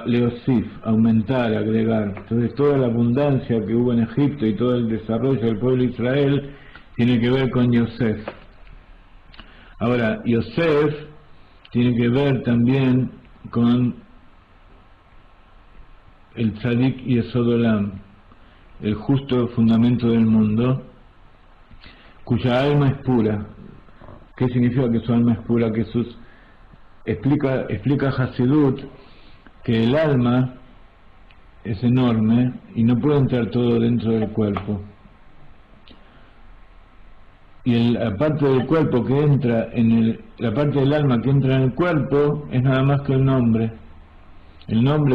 leosif, aumentar, agregar. Entonces toda la abundancia que hubo en Egipto y todo el desarrollo del pueblo de Israel tiene que ver con Yosef. Ahora, Yosef tiene que ver también con el Tzadik Yesod Olam, el justo fundamento del mundo, cuya alma es pura. ¿Qué significa que su alma es pura? Que explica Hasidut que el alma es enorme y no puede entrar todo dentro del cuerpo. Y la parte del cuerpo que entra la parte del alma que entra en el cuerpo es nada más que el nombre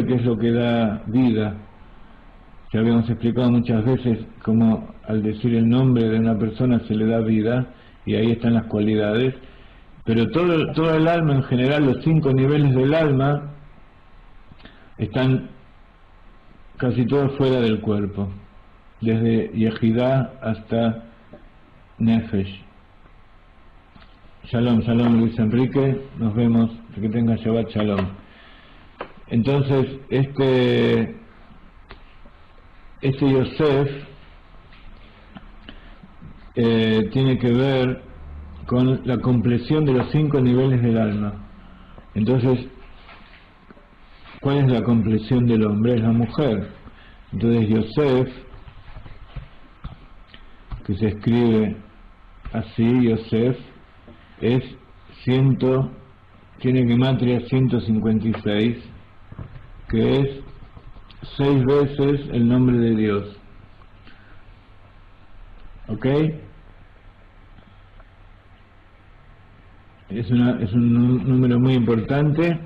que es lo que da vida. Ya habíamos explicado muchas veces cómo al decir el nombre de una persona se le da vida, y ahí están las cualidades, pero todo el alma en general, los 5 niveles del alma, están casi todos fuera del cuerpo, desde Yehidá hasta Nefesh. Shalom, shalom Luis Enrique, nos vemos, que tenga Shabbat Shalom. Entonces, este Yosef tiene que ver con la compleción de los 5 niveles del alma. Entonces, ¿cuál es la compleción del hombre? Es la mujer. Entonces Yosef, que se escribe así, Yosef, tiene gematria 156, que es 6 veces el nombre de Dios. ¿Ok? Es un número muy importante.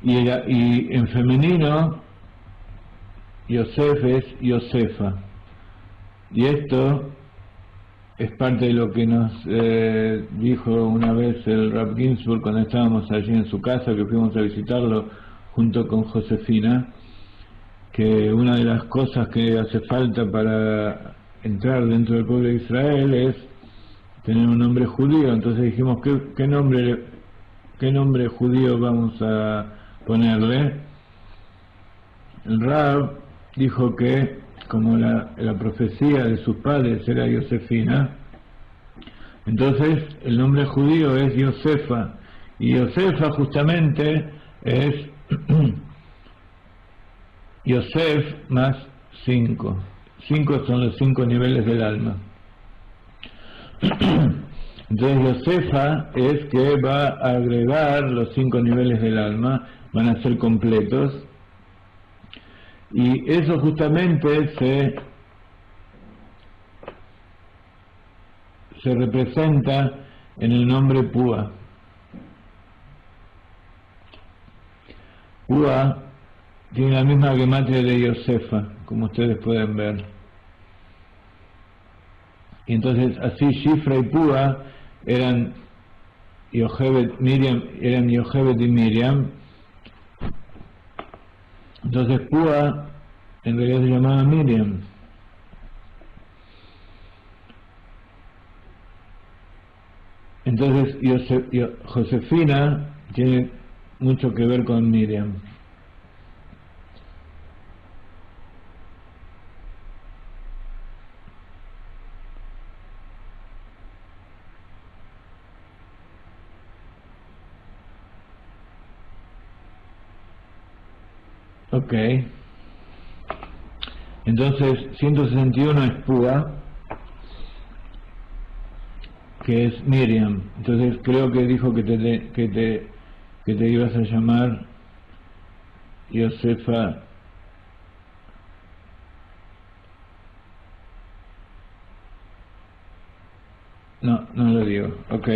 Y en femenino, Yosef es Yosefa. Y esto es parte de lo que nos dijo una vez el Rav Ginsburg cuando estábamos allí en su casa, que fuimos a visitarlo junto con Josefina, que una de las cosas que hace falta para entrar dentro del pueblo de Israel es tener un nombre judío. Entonces dijimos, ¿qué nombre judío vamos a ponerle? El Rav dijo que como la profecía de sus padres era Josefina, entonces el nombre judío es Yosefa, y Yosefa justamente es Yosef más 5. 5 son los 5 niveles del alma. Entonces Yosefa es que va a agregar los 5 niveles del alma, van a ser completos, y eso justamente se representa en el nombre Púa. Púa tiene la misma gematria de Yosefa, como ustedes pueden ver. Y entonces así Shifra y Púa eran Yochebed y Miriam. Entonces Púa en realidad se llamaba Miriam. Entonces Josefina tiene mucho que ver con Miriam. Ok. Entonces 161 es Púa, que es Miriam. Entonces creo que dijo que te ibas a llamar Yosefa. No lo digo. Ok.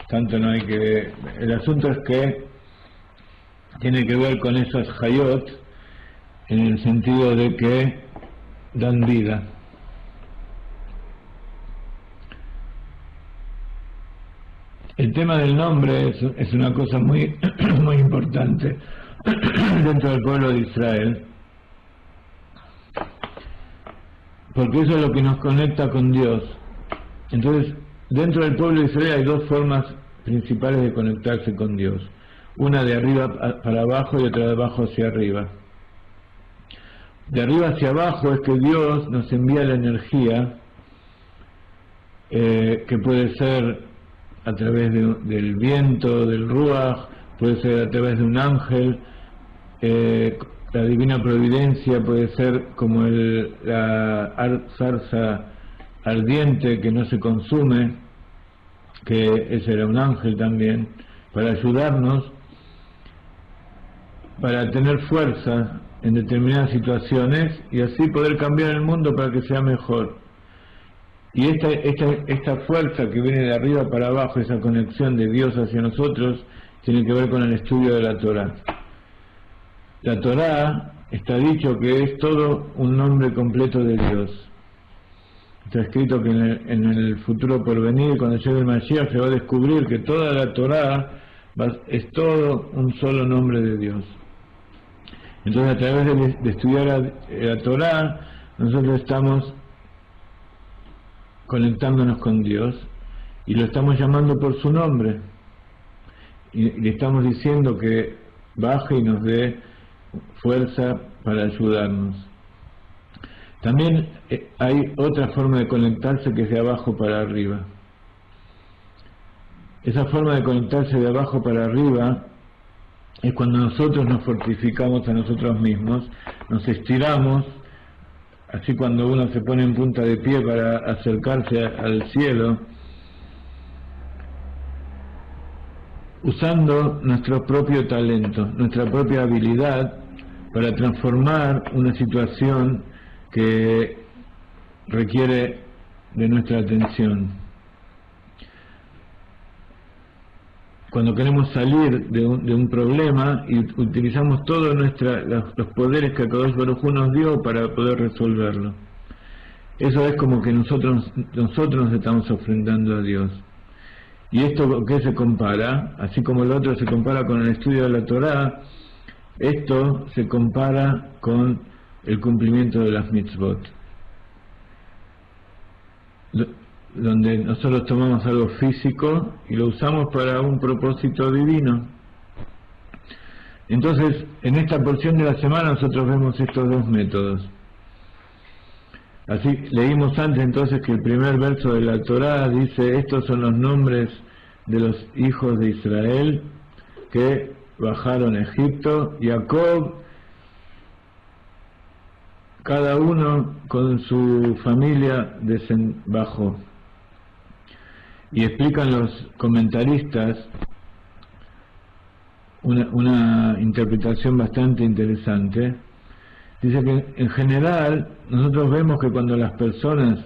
Tanto no hay que... El asunto es que tiene que ver con esas hayot, en el sentido de que dan vida. El tema del nombre es una cosa muy muy importante dentro del pueblo de Israel, porque eso es lo que nos conecta con Dios. Entonces, dentro del pueblo de Israel hay 2 formas principales de conectarse con Dios. Una de arriba para abajo y otra de abajo hacia arriba. De arriba hacia abajo es que Dios nos envía la energía, que puede ser a través del viento, del ruaj, puede ser a través de un ángel, la divina providencia puede ser como la zarza ardiente que no se consume, que ese era un ángel también, para ayudarnos, para tener fuerza en determinadas situaciones y así poder cambiar el mundo para que sea mejor. Y esta fuerza que viene de arriba para abajo, esa conexión de Dios hacia nosotros, tiene que ver con el estudio de la Torá. La Torá está dicho que es todo un nombre completo de Dios. Está escrito que en el futuro porvenir, cuando llegue el Mashiach, se va a descubrir que toda la Torá es todo un solo nombre de Dios. Entonces, a través de estudiar la Torá, nosotros estamos conectándonos con Dios y lo estamos llamando por su nombre. Y le estamos diciendo que baje y nos dé fuerza para ayudarnos. También hay otra forma de conectarse que es de abajo para arriba. Esa forma de conectarse de abajo para arriba es cuando nosotros nos fortificamos a nosotros mismos, nos estiramos, así cuando uno se pone en punta de pie para acercarse al cielo, usando nuestro propio talento, nuestra propia habilidad para transformar una situación que requiere de nuestra atención. Cuando queremos salir de un problema y utilizamos todos los poderes que Akadosh Baruj Hu nos dio para poder resolverlo. Eso es como que nosotros nos estamos ofrendando a Dios. ¿Y esto qué se compara? Así como el otro se compara con el estudio de la Torá, esto se compara con el cumplimiento de las mitzvot, donde nosotros tomamos algo físico y lo usamos para un propósito divino. Entonces, en esta porción de la semana nosotros vemos estos dos métodos. Así, leímos antes entonces que el primer verso de la Torá dice: estos son los nombres de los hijos de Israel que bajaron a Egipto. Jacob, cada uno con su familia bajó. Y explican los comentaristas una interpretación bastante interesante. Dice que en general nosotros vemos que cuando las personas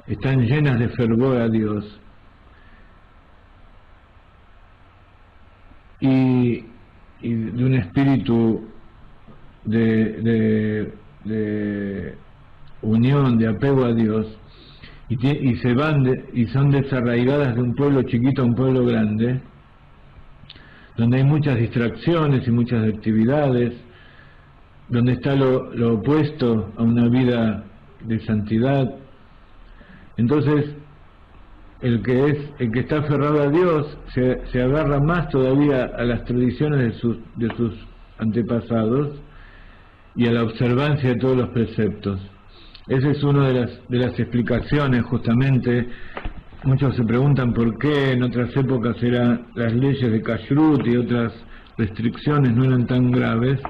están llenas de fervor a Dios y de un espíritu de unión, de apego a Dios, y se van y son desarraigadas de un pueblo chiquito a un pueblo grande, donde hay muchas distracciones y muchas actividades, donde está lo opuesto a una vida de santidad. Entonces el que está aferrado a Dios se agarra más todavía a las tradiciones de sus antepasados y a la observancia de todos los preceptos. Esa es una de las explicaciones, justamente. Muchos se preguntan por qué en otras épocas eran las leyes de Kashrut y otras restricciones no eran tan graves,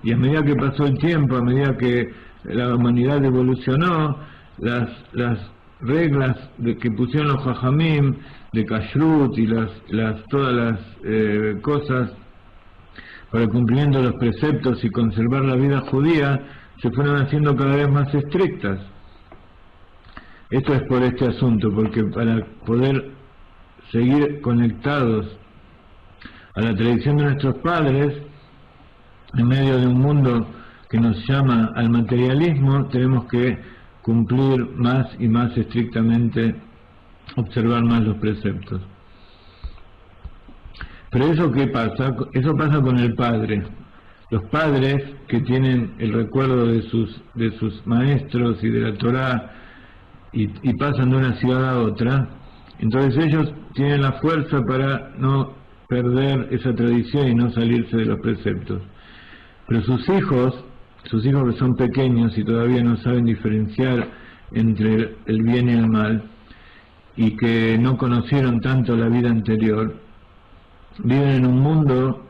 y a medida que pasó el tiempo, a medida que la humanidad evolucionó, las reglas que pusieron los Jajamim de Kashrut y todas las cosas para el cumplimiento de los preceptos y conservar la vida judía se fueron haciendo cada vez más estrictas. Esto es por este asunto, porque para poder seguir conectados a la tradición de nuestros padres, en medio de un mundo que nos llama al materialismo, tenemos que cumplir más y más estrictamente, observar más los preceptos. Pero ¿eso qué pasa? Eso pasa con el padre. Los padres que tienen el recuerdo de sus maestros y de la Torá y pasan de una ciudad a otra, entonces ellos tienen la fuerza para no perder esa tradición y no salirse de los preceptos. Pero sus hijos que son pequeños y todavía no saben diferenciar entre el bien y el mal, y que no conocieron tanto la vida anterior, viven en un mundo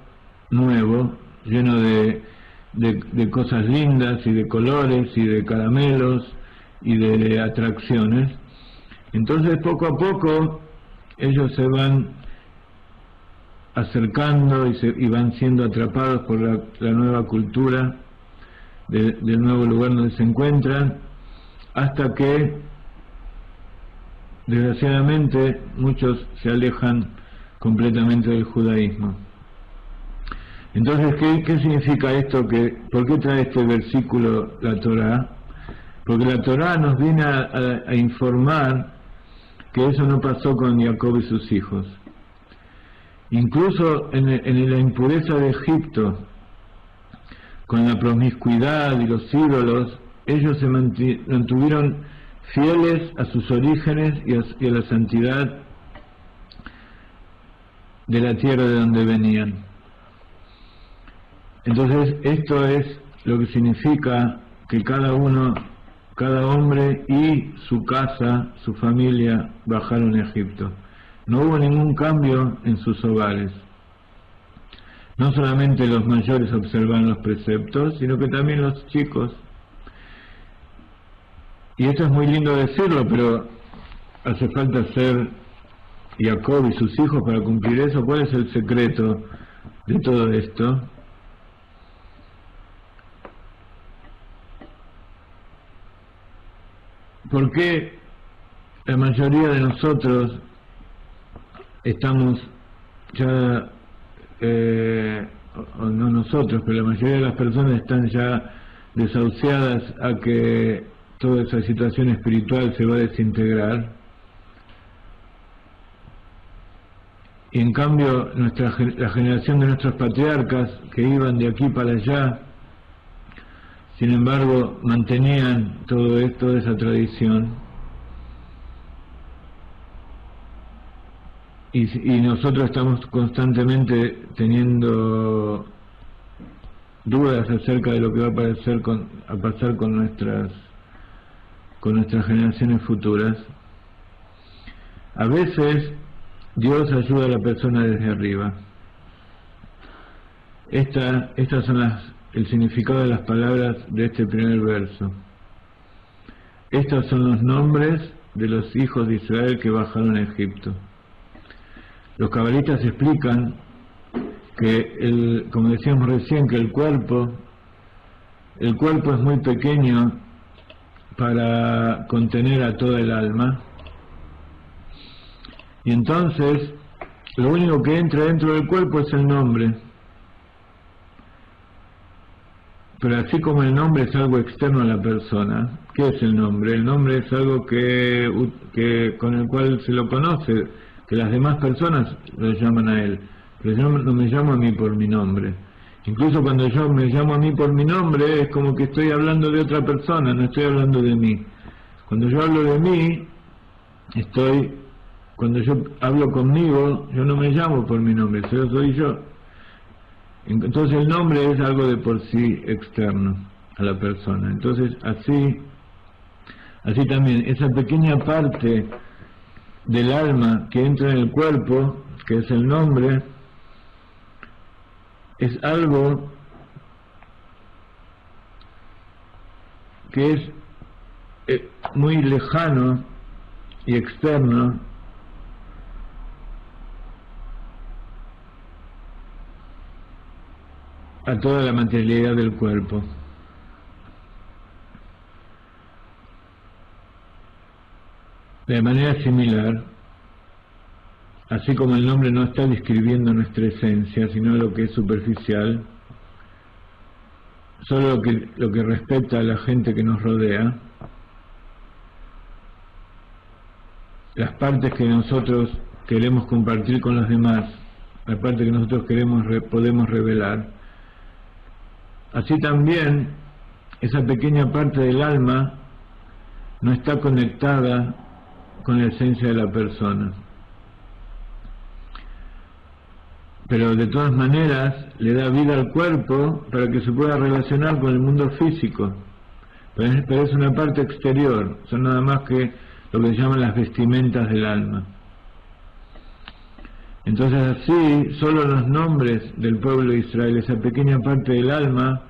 nuevo, lleno de cosas lindas y de colores y de caramelos y de atracciones. Entonces poco a poco ellos se van acercando y van siendo atrapados por la nueva cultura del nuevo lugar donde se encuentran, hasta que desgraciadamente muchos se alejan completamente del judaísmo. Entonces, ¿qué significa esto? ¿Por qué trae este versículo la Torá? Porque la Torá nos viene a informar que eso no pasó con Jacob y sus hijos. Incluso en la impureza de Egipto, con la promiscuidad y los ídolos, ellos se mantuvieron fieles a sus orígenes y a la santidad de la tierra de donde venían. Entonces, esto es lo que significa que cada hombre y su casa, su familia, bajaron a Egipto. No hubo ningún cambio en sus hogares. No solamente los mayores observan los preceptos, sino que también los chicos. Y esto es muy lindo decirlo, pero hace falta ser Jacob y sus hijos para cumplir eso. ¿Cuál es el secreto de todo esto? ¿Por qué la mayoría de nosotros estamos ya, o no nosotros, pero la mayoría de las personas están ya desahuciadas a que toda esa situación espiritual se va a desintegrar? Y en cambio la generación de nuestros patriarcas que iban de aquí para allá, sin embargo mantenían todo esto, toda esa tradición, y nosotros estamos constantemente teniendo dudas acerca de lo que va a pasar con nuestras generaciones futuras. A veces Dios ayuda a la persona desde arriba. Estas son el significado de las palabras de este primer verso. Estos son los nombres de los hijos de Israel que bajaron a Egipto. Los cabalistas explican que, como decíamos recién, que el cuerpo es muy pequeño para contener a toda el alma, y entonces lo único que entra dentro del cuerpo es el nombre. Pero así como el nombre es algo externo a la persona, ¿qué es el nombre? El nombre es algo que con el cual se lo conoce, que las demás personas lo llaman a él, pero yo no me llamo a mí por mi nombre. Incluso cuando yo me llamo a mí por mi nombre, es como que estoy hablando de otra persona, no estoy hablando de mí. Cuando yo hablo de mí, cuando yo hablo conmigo, yo no me llamo por mi nombre, soy yo. Entonces el nombre es algo de por sí externo a la persona. Entonces así también, esa pequeña parte del alma que entra en el cuerpo, que es el nombre, es algo que es muy lejano y externo a toda la materialidad del cuerpo. De manera similar, así como el nombre no está describiendo nuestra esencia, sino lo que es superficial, solo lo que respecta a la gente que nos rodea, las partes que nosotros queremos compartir con los demás, la parte que nosotros podemos revelar, así también esa pequeña parte del alma no está conectada con la esencia de la persona. Pero de todas maneras le da vida al cuerpo para que se pueda relacionar con el mundo físico. Pero es una parte exterior, son nada más que lo que se llaman las vestimentas del alma. Entonces así, solo los nombres del pueblo de Israel, esa pequeña parte del alma,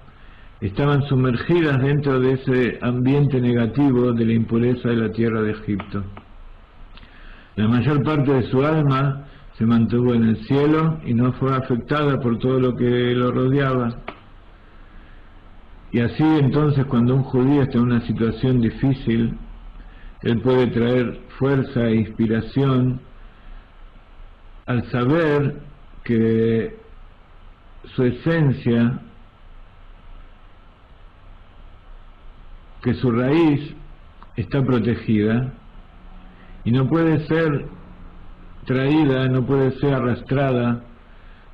estaban sumergidas dentro de ese ambiente negativo de la impureza de la tierra de Egipto. La mayor parte de su alma se mantuvo en el cielo y no fue afectada por todo lo que lo rodeaba. Y así entonces, cuando un judío está en una situación difícil, él puede traer fuerza e inspiración al saber que su esencia, que su raíz está protegida y no puede ser traída, no puede ser arrastrada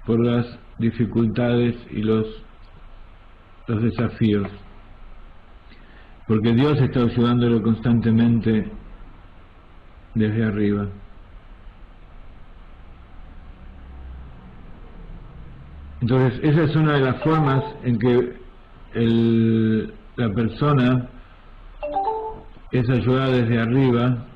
por las dificultades y los desafíos, porque Dios está ayudándolo constantemente desde arriba. Entonces, esa es una de las formas en que la persona es ayudada desde arriba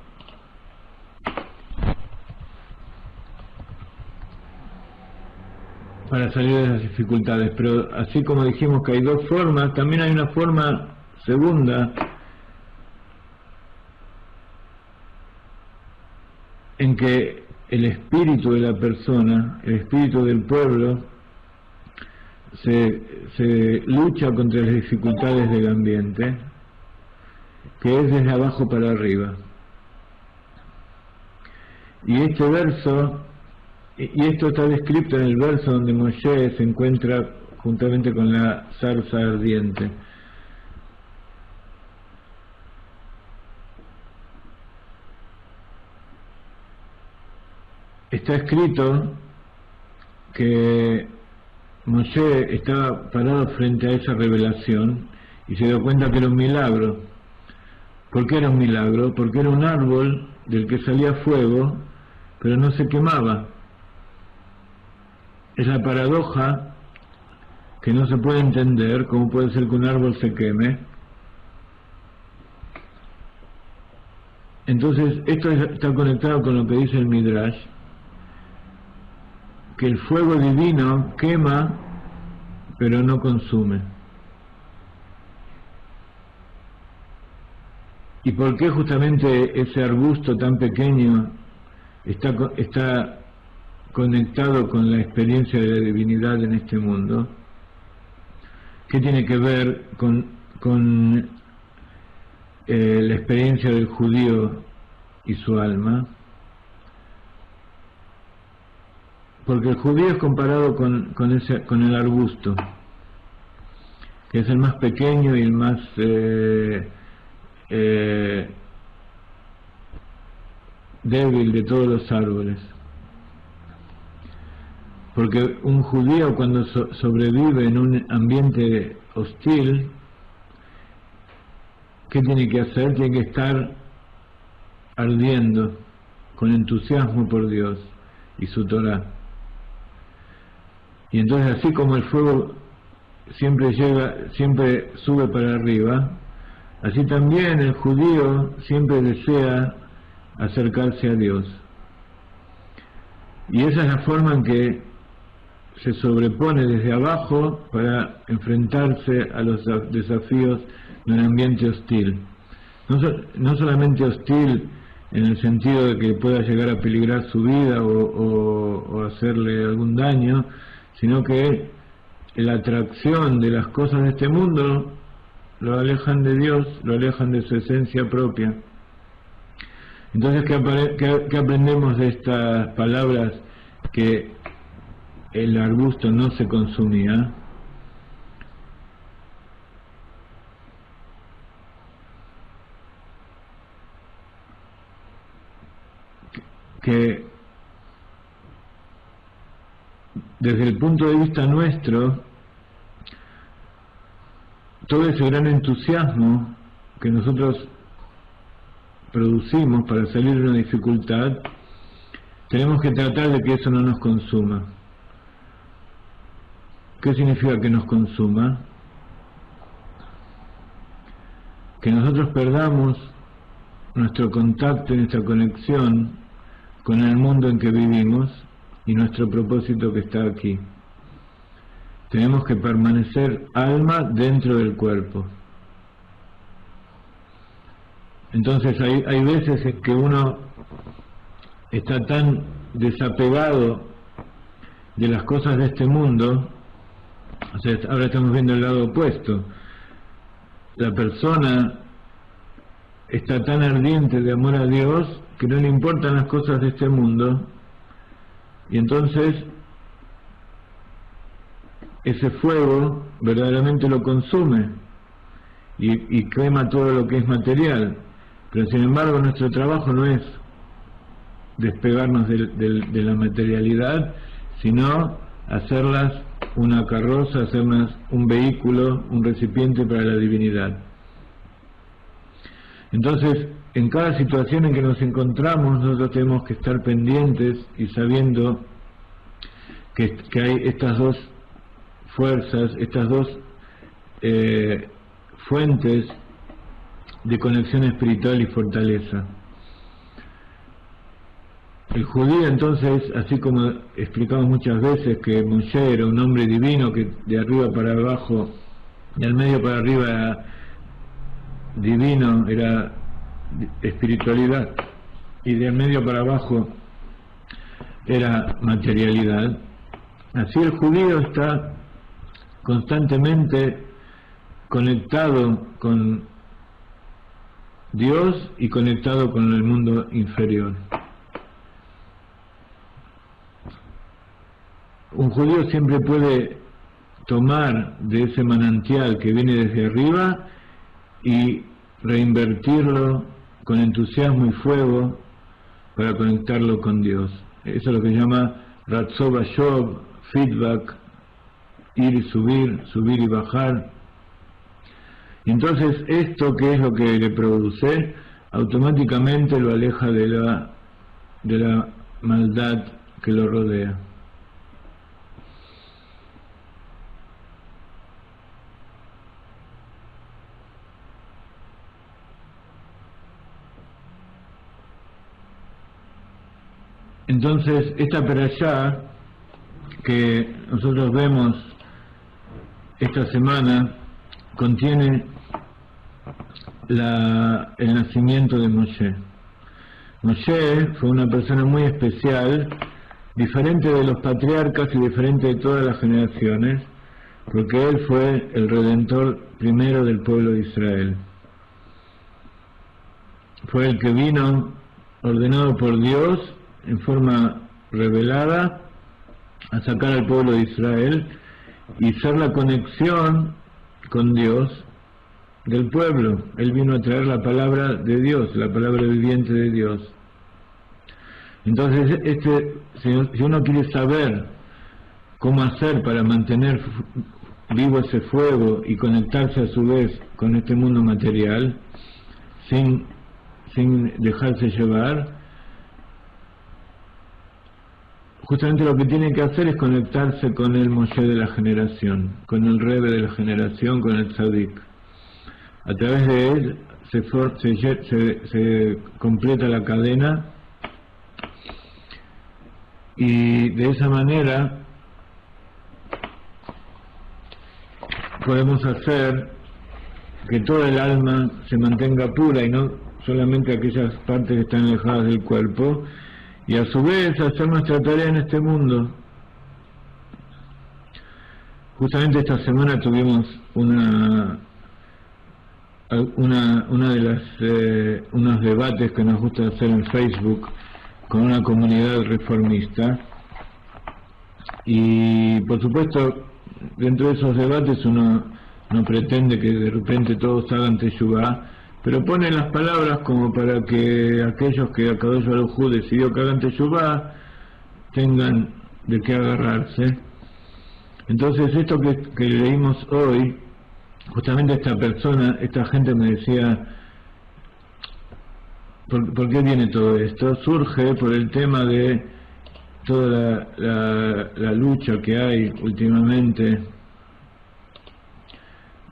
para salir de las dificultades. Pero así como dijimos que hay dos formas, también hay una forma segunda en que el espíritu de la persona, el espíritu del pueblo, se lucha contra las dificultades del ambiente, que es desde abajo para arriba. Y este verso, y esto está descrito en el verso donde Moshe se encuentra juntamente con la zarza ardiente. Está escrito que Moshe estaba parado frente a esa revelación y se dio cuenta que era un milagro. ¿Por qué era un milagro? Porque era un árbol del que salía fuego, pero no se quemaba. Es la paradoja que no se puede entender, cómo puede ser que un árbol se queme. Entonces, esto está conectado con lo que dice el Midrash, que el fuego divino quema, pero no consume. ¿Y por qué justamente ese arbusto tan pequeño está conectado con la experiencia de la divinidad en este mundo? ¿Qué tiene que ver con la experiencia del judío y su alma? Porque el judío es comparado con el arbusto, que es el más pequeño y el más débil de todos los árboles. Porque un judío, cuando sobrevive en un ambiente hostil, ¿qué tiene que hacer? Tiene que estar ardiendo con entusiasmo por Dios y su Torah. Y entonces, así como el fuego siempre sube para arriba, así también el judío siempre desea acercarse a Dios. Y esa es la forma en que se sobrepone desde abajo para enfrentarse a los desafíos de un ambiente hostil. No solamente hostil en el sentido de que pueda llegar a peligrar su vida o hacerle algún daño, sino que la atracción de las cosas de este mundo lo alejan de Dios, lo alejan de su esencia propia. Entonces, ¿qué aprendemos de estas palabras? Que el arbusto no se consumía, que desde el punto de vista nuestro, todo ese gran entusiasmo que nosotros producimos para salir de una dificultad, tenemos que tratar de que eso no nos consuma. ¿Qué significa que nos consuma? Que nosotros perdamos nuestro contacto y nuestra conexión con el mundo en que vivimos y nuestro propósito que está aquí. Tenemos que permanecer alma dentro del cuerpo. Entonces hay veces en que uno está tan desapegado de las cosas de este mundo. O sea, ahora estamos viendo el lado opuesto. La persona está tan ardiente de amor a Dios que no le importan las cosas de este mundo, y entonces ese fuego verdaderamente lo consume y quema todo lo que es material, pero sin embargo nuestro trabajo no es despegarnos de la materialidad, sino hacerlas una carroza, hacerlas un vehículo, un recipiente para la divinidad. Entonces, en cada situación en que nos encontramos, nosotros tenemos que estar pendientes y sabiendo que hay estas dos fuerzas, estas dos fuentes de conexión espiritual y fortaleza. El judío, entonces, así como explicamos muchas veces que Moshe era un hombre divino que de arriba para abajo, de al medio para arriba era divino, era espiritualidad, y de al medio para abajo era materialidad, así el judío está constantemente conectado con Dios y conectado con el mundo inferior. Un judío siempre puede tomar de ese manantial que viene desde arriba y reinvertirlo con entusiasmo y fuego para conectarlo con Dios. Eso es lo que se llama Ratzov Ashov, feedback, ir y subir, subir y bajar. Y entonces esto, que es lo que le produce, automáticamente lo aleja de la maldad que lo rodea. Entonces, esta perashá que nosotros vemos esta semana contiene el nacimiento de Moshe. Moshe fue una persona muy especial, diferente de los patriarcas y diferente de todas las generaciones, porque él fue el redentor primero del pueblo de Israel. Fue el que vino ordenado por Dios en forma revelada a sacar al pueblo de Israel y ser la conexión con Dios del pueblo. Él vino a traer la palabra de Dios, la palabra viviente de Dios. Entonces, si uno quiere saber cómo hacer para mantener vivo ese fuego y conectarse a su vez con este mundo material, sin dejarse llevar, justamente lo que tiene que hacer es conectarse con el Moshe de la generación, con el Rebbe de la generación, con el Tzadik. A través de él se completa la cadena y de esa manera podemos hacer que toda el alma se mantenga pura y no solamente aquellas partes que están alejadas del cuerpo, y a su vez hacer nuestra tarea en este mundo. Justamente esta semana tuvimos unos debates que nos gusta hacer en Facebook con una comunidad reformista, y por supuesto dentro de esos debates uno no pretende que de repente todos hagan teshuvá, pero pone las palabras como para que aquellos que Akadosh Baruj Hu decidió que hagan teshuvá tengan de qué agarrarse. Entonces esto que leímos hoy, justamente esta gente me decía, ¿por qué viene todo esto? Surge por el tema de toda la lucha que hay últimamente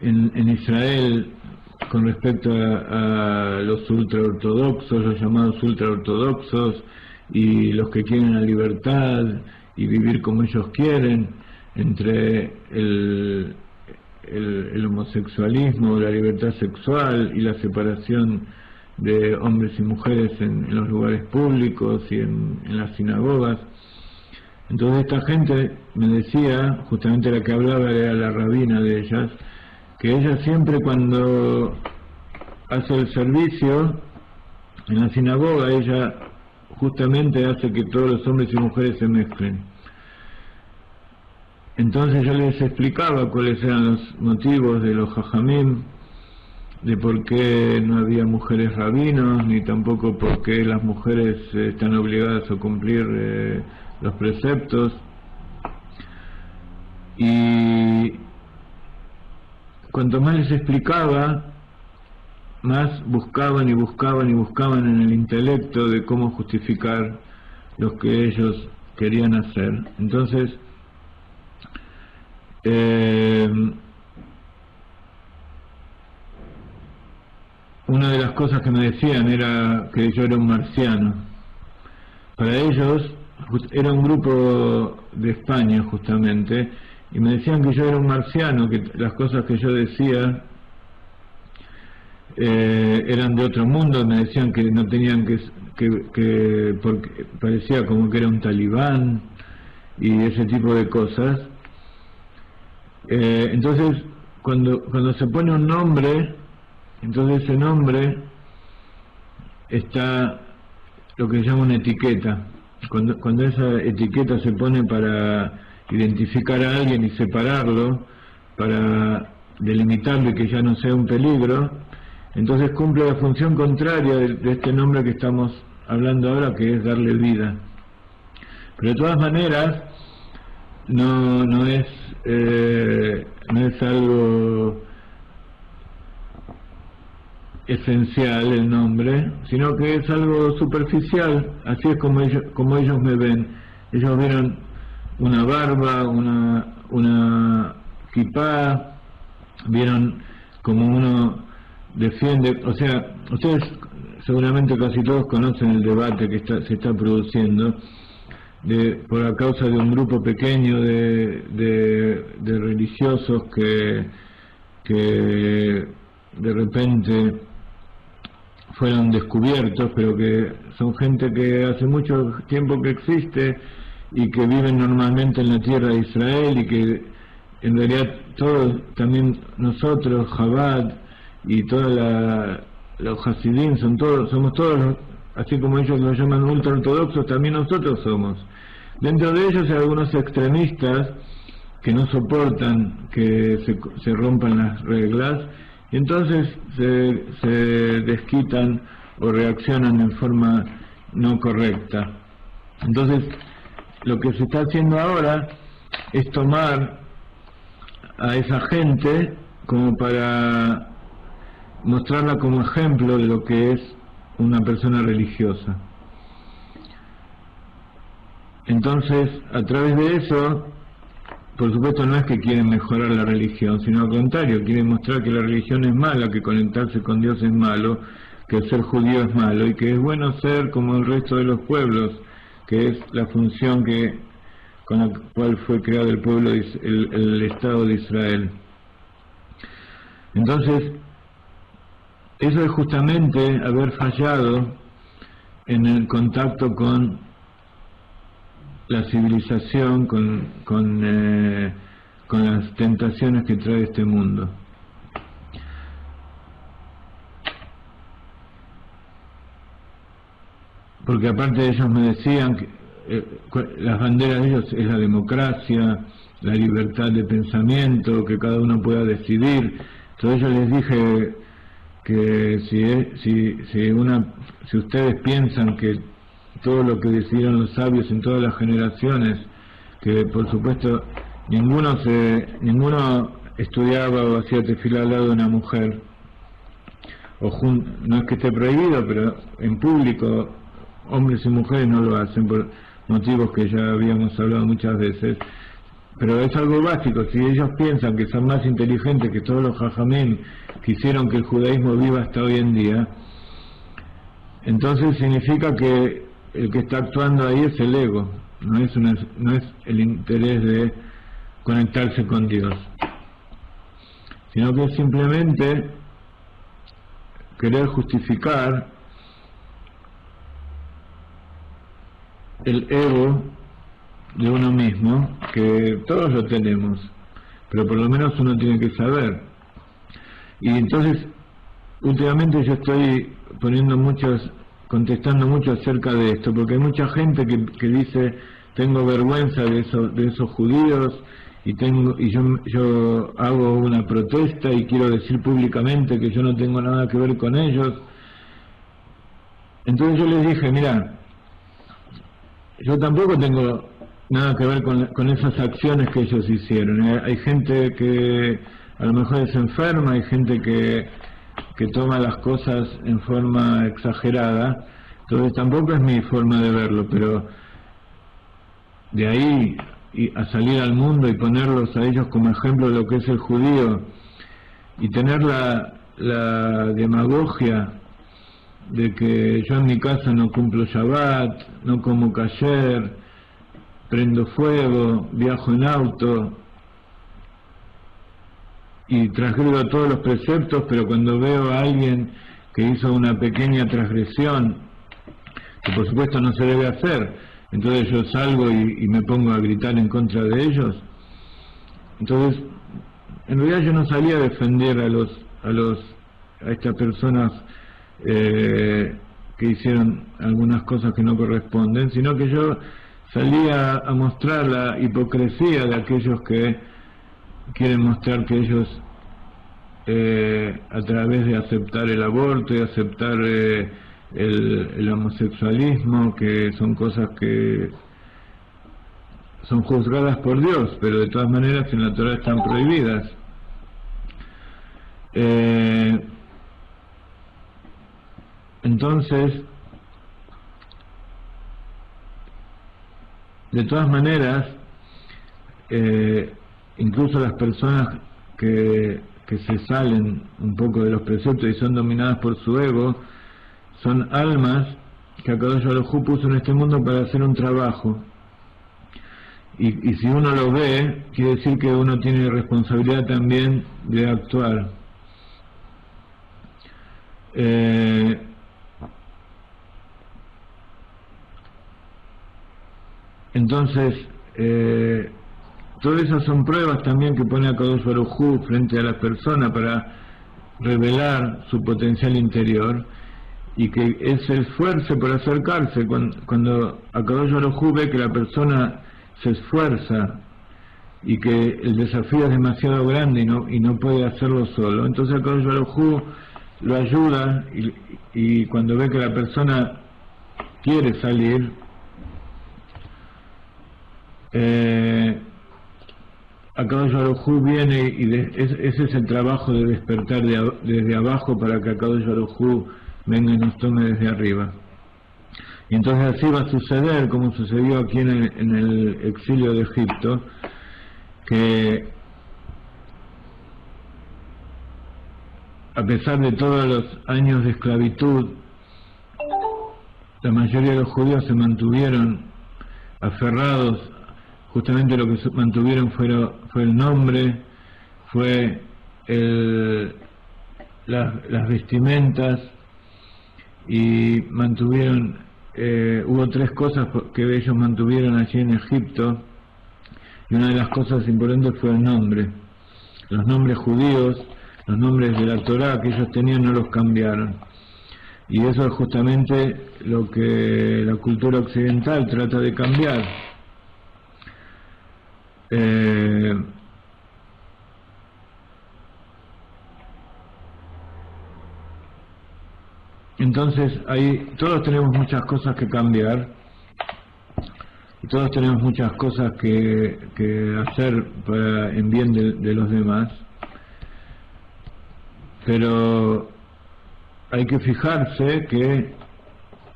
en Israel con respecto a los ultraortodoxos, los llamados ultraortodoxos, y los que quieren la libertad y vivir como ellos quieren, entre el homosexualismo, la libertad sexual y la separación de hombres y mujeres en los lugares públicos y en las sinagogas. Entonces esta gente me decía, justamente la que hablaba era la rabina de ellas, que ella siempre cuando hace el servicio en la sinagoga, ella justamente hace que todos los hombres y mujeres se mezclen. Entonces yo les explicaba cuáles eran los motivos de los jajamim, de por qué no había mujeres rabinos, ni tampoco por qué las mujeres están obligadas a cumplir los preceptos. Y cuanto más les explicaba, más buscaban y buscaban y buscaban en el intelecto de cómo justificar lo que ellos querían hacer. Entonces, una de las cosas que me decían era que yo era un marciano. Para ellos, era un grupo de España justamente, y me decían que yo era un marciano, que las cosas que yo decía eran de otro mundo. Me decían que no tenían que porque parecía como que era un talibán y ese tipo de cosas. Entonces cuando se pone un nombre, entonces ese nombre está lo que se llama una etiqueta. Cuando esa etiqueta se pone para identificar a alguien y separarlo, para delimitarlo y que ya no sea un peligro, entonces cumple la función contraria de este nombre que estamos hablando ahora, que es darle vida. Pero de todas maneras no es algo esencial el nombre, sino que es algo superficial. Así es como ellos me ven. Ellos vieron una barba, una kipá, vieron como uno defiende. O sea, ustedes seguramente casi todos conocen el debate que se está produciendo por la causa de un grupo pequeño de religiosos que de repente fueron descubiertos, pero que son gente que hace mucho tiempo que existe y que viven normalmente en la tierra de Israel, y que en realidad todos, también nosotros, Chabad y todos los Hasidim, somos todos, así como ellos lo llaman ultraortodoxos, también nosotros somos. Dentro de ellos hay algunos extremistas que no soportan que se rompan las reglas, y entonces se desquitan o reaccionan en forma no correcta. Entonces, lo que se está haciendo ahora es tomar a esa gente como para mostrarla como ejemplo de lo que es una persona religiosa. Entonces, a través de eso, por supuesto no es que quieren mejorar la religión, sino al contrario, quieren mostrar que la religión es mala, que conectarse con Dios es malo, que ser judío es malo, y que es bueno ser como el resto de los pueblos, que es la función con la cual fue creado el pueblo, el Estado de Israel. Entonces, eso es justamente haber fallado en el contacto con la civilización, con las tentaciones que trae este mundo. Porque aparte ellos me decían que las banderas de ellos es la democracia, la libertad de pensamiento, que cada uno pueda decidir. Entonces yo les dije que si ustedes piensan que todo lo que decidieron los sabios en todas las generaciones, que por supuesto ninguno estudiaba o hacía tefilá al lado de una mujer, no es que esté prohibido, pero en público hombres y mujeres no lo hacen por motivos que ya habíamos hablado muchas veces, pero es algo básico. Si ellos piensan que son más inteligentes que todos los jajamim que hicieron que el judaísmo viva hasta hoy en día, entonces significa que el que está actuando ahí es el ego, no es el interés de conectarse con Dios, sino que es simplemente querer justificar el ego de uno mismo, que todos lo tenemos, pero por lo menos uno tiene que saber. Y entonces, últimamente yo estoy contestando mucho acerca de esto, porque hay mucha gente que dice: tengo vergüenza de esos judíos, yo hago una protesta y quiero decir públicamente que yo no tengo nada que ver con ellos. Entonces yo les dije, mira, yo tampoco tengo nada que ver con esas acciones que ellos hicieron. Hay gente que a lo mejor es enferma, hay gente que toma las cosas en forma exagerada, entonces tampoco es mi forma de verlo, pero de ahí a salir al mundo y ponerlos a ellos como ejemplo de lo que es el judío y tener la demagogia de que yo en mi casa no cumplo Shabbat, no como kasher, prendo fuego, viajo en auto y transgredo todos los preceptos, pero cuando veo a alguien que hizo una pequeña transgresión, que por supuesto no se debe hacer, entonces yo salgo y me pongo a gritar en contra de ellos. Entonces, en realidad yo no salía a defender a estas personas que hicieron algunas cosas que no corresponden, sino que yo salía a mostrar la hipocresía de aquellos que quieren mostrar que ellos a través de aceptar el aborto y aceptar el homosexualismo, que son cosas que son juzgadas por Dios, pero de todas maneras en la Torah están prohibidas. Entonces, de todas maneras, incluso las personas que se salen un poco de los preceptos y son dominadas por su ego, son almas que Akadosh Baruj Hu puso en este mundo para hacer un trabajo. Y si uno lo ve, quiere decir que uno tiene responsabilidad también de actuar. Entonces, todas esas son pruebas también que pone Akadosh Baruj Hu frente a la persona para revelar su potencial interior y que él se esfuerce por acercarse. Cuando Akadosh Baruj Hu ve que la persona se esfuerza y que el desafío es demasiado grande y no puede hacerlo solo, entonces Akadosh Baruj Hu lo ayuda y cuando ve que la persona quiere salir, Akadosh Baruj Hu viene y ese es el trabajo de despertar desde abajo para que Akadosh Baruj Hu venga y nos tome desde arriba. Y entonces así va a suceder como sucedió aquí en el exilio de Egipto, que a pesar de todos los años de esclavitud, la mayoría de los judíos se mantuvieron aferrados. Justamente lo que se mantuvieron fue el nombre, fue las vestimentas, y mantuvieron, hubo tres cosas que ellos mantuvieron allí en Egipto, y una de las cosas importantes fue el nombre. Los nombres judíos, los nombres de la Torá que ellos tenían, no los cambiaron. Y eso es justamente lo que la cultura occidental trata de cambiar. Entonces todos tenemos muchas cosas que cambiar y todos tenemos muchas cosas que hacer en bien de los demás, pero hay que fijarse que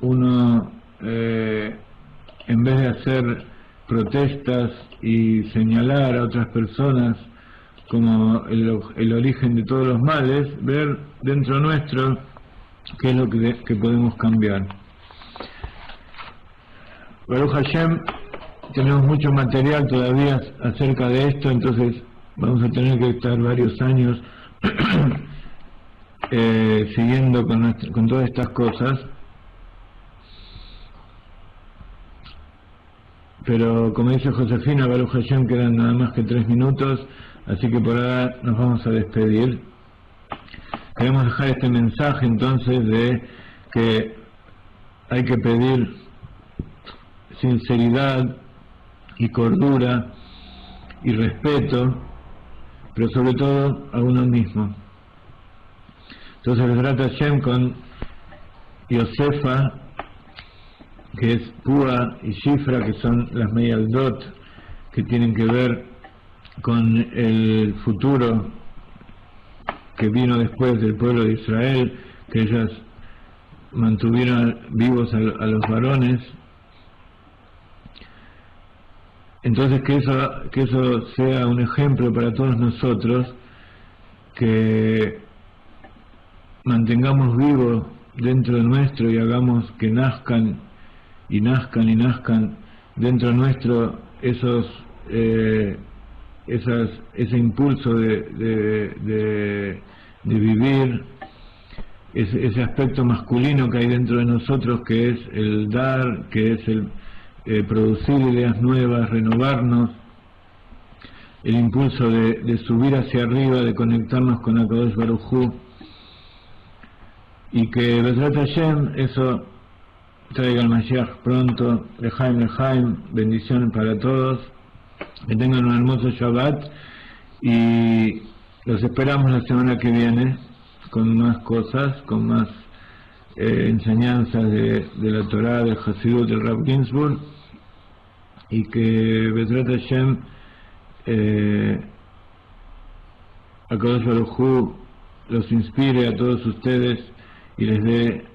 uno en vez de hacer protestas y señalar a otras personas como el origen de todos los males, ver dentro nuestro qué es lo que podemos cambiar. Baruch Hashem, tenemos mucho material todavía acerca de esto, entonces vamos a tener que estar varios años siguiendo con todas estas cosas. Pero como dice Josefina, Baruch Hashem, quedan nada más que 3 minutos, así que por ahora nos vamos a despedir. Queremos dejar este mensaje entonces de que hay que pedir sinceridad y cordura y respeto, pero sobre todo a uno mismo. Entonces Bezrat Hashem con Yosefa, que es Púa y Shifra, que son las Meyaldot, que tienen que ver con el futuro que vino después del pueblo de Israel, que ellas mantuvieron vivos a los varones. Entonces que eso sea un ejemplo para todos nosotros, que mantengamos vivo dentro nuestro y hagamos que nazcan y nazcan y nazcan dentro nuestro ese impulso de vivir, ese aspecto masculino que hay dentro de nosotros, que es el dar, que es el producir ideas nuevas, renovarnos, el impulso de subir hacia arriba, de conectarnos con HaKadosh Baruj Hu, y que Bezrat Hashem eso traiga el Mashiach pronto. Lejaim, lejaim, bendiciones para todos, que tengan un hermoso Shabbat y los esperamos la semana que viene con más cosas, con más enseñanzas de la Torah, del Hasidut, del Rav Ginsburg, y que Bezrat Hashem HaKadosh Baruj Hu los inspire a todos ustedes y les dé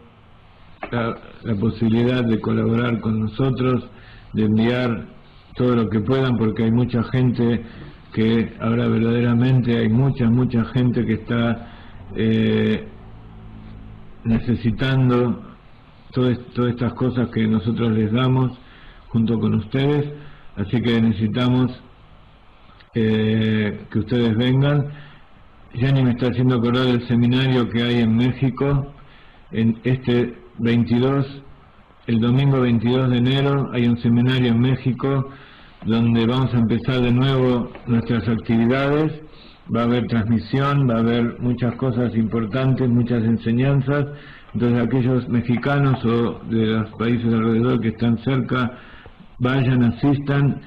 la posibilidad de colaborar con nosotros, de enviar todo lo que puedan, porque hay mucha gente que ahora verdaderamente hay mucha gente que está necesitando todas estas cosas que nosotros les damos junto con ustedes, así que necesitamos que ustedes vengan. Jenny me está haciendo acordar del seminario que hay en México, en este 22, el domingo 22 de enero hay un seminario en México donde vamos a empezar de nuevo nuestras actividades. Va a haber transmisión, va a haber muchas cosas importantes, muchas enseñanzas. Entonces aquellos mexicanos o de los países alrededor que están cerca, vayan, asistan,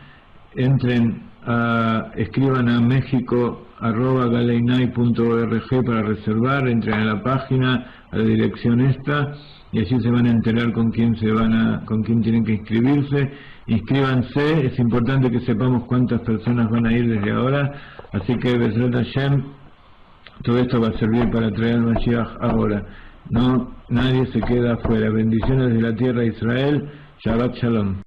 escriban a mexico@galeinai.org para reservar, entren a la página, a la dirección esta, y así se van a enterar con quién tienen que inscribirse. Inscríbanse, es importante que sepamos cuántas personas van a ir desde ahora, así que Bezrat Hashem, todo esto va a servir para traer al Mashiach ahora. No, nadie se queda afuera. Bendiciones de la tierra de Israel. Shabbat Shalom.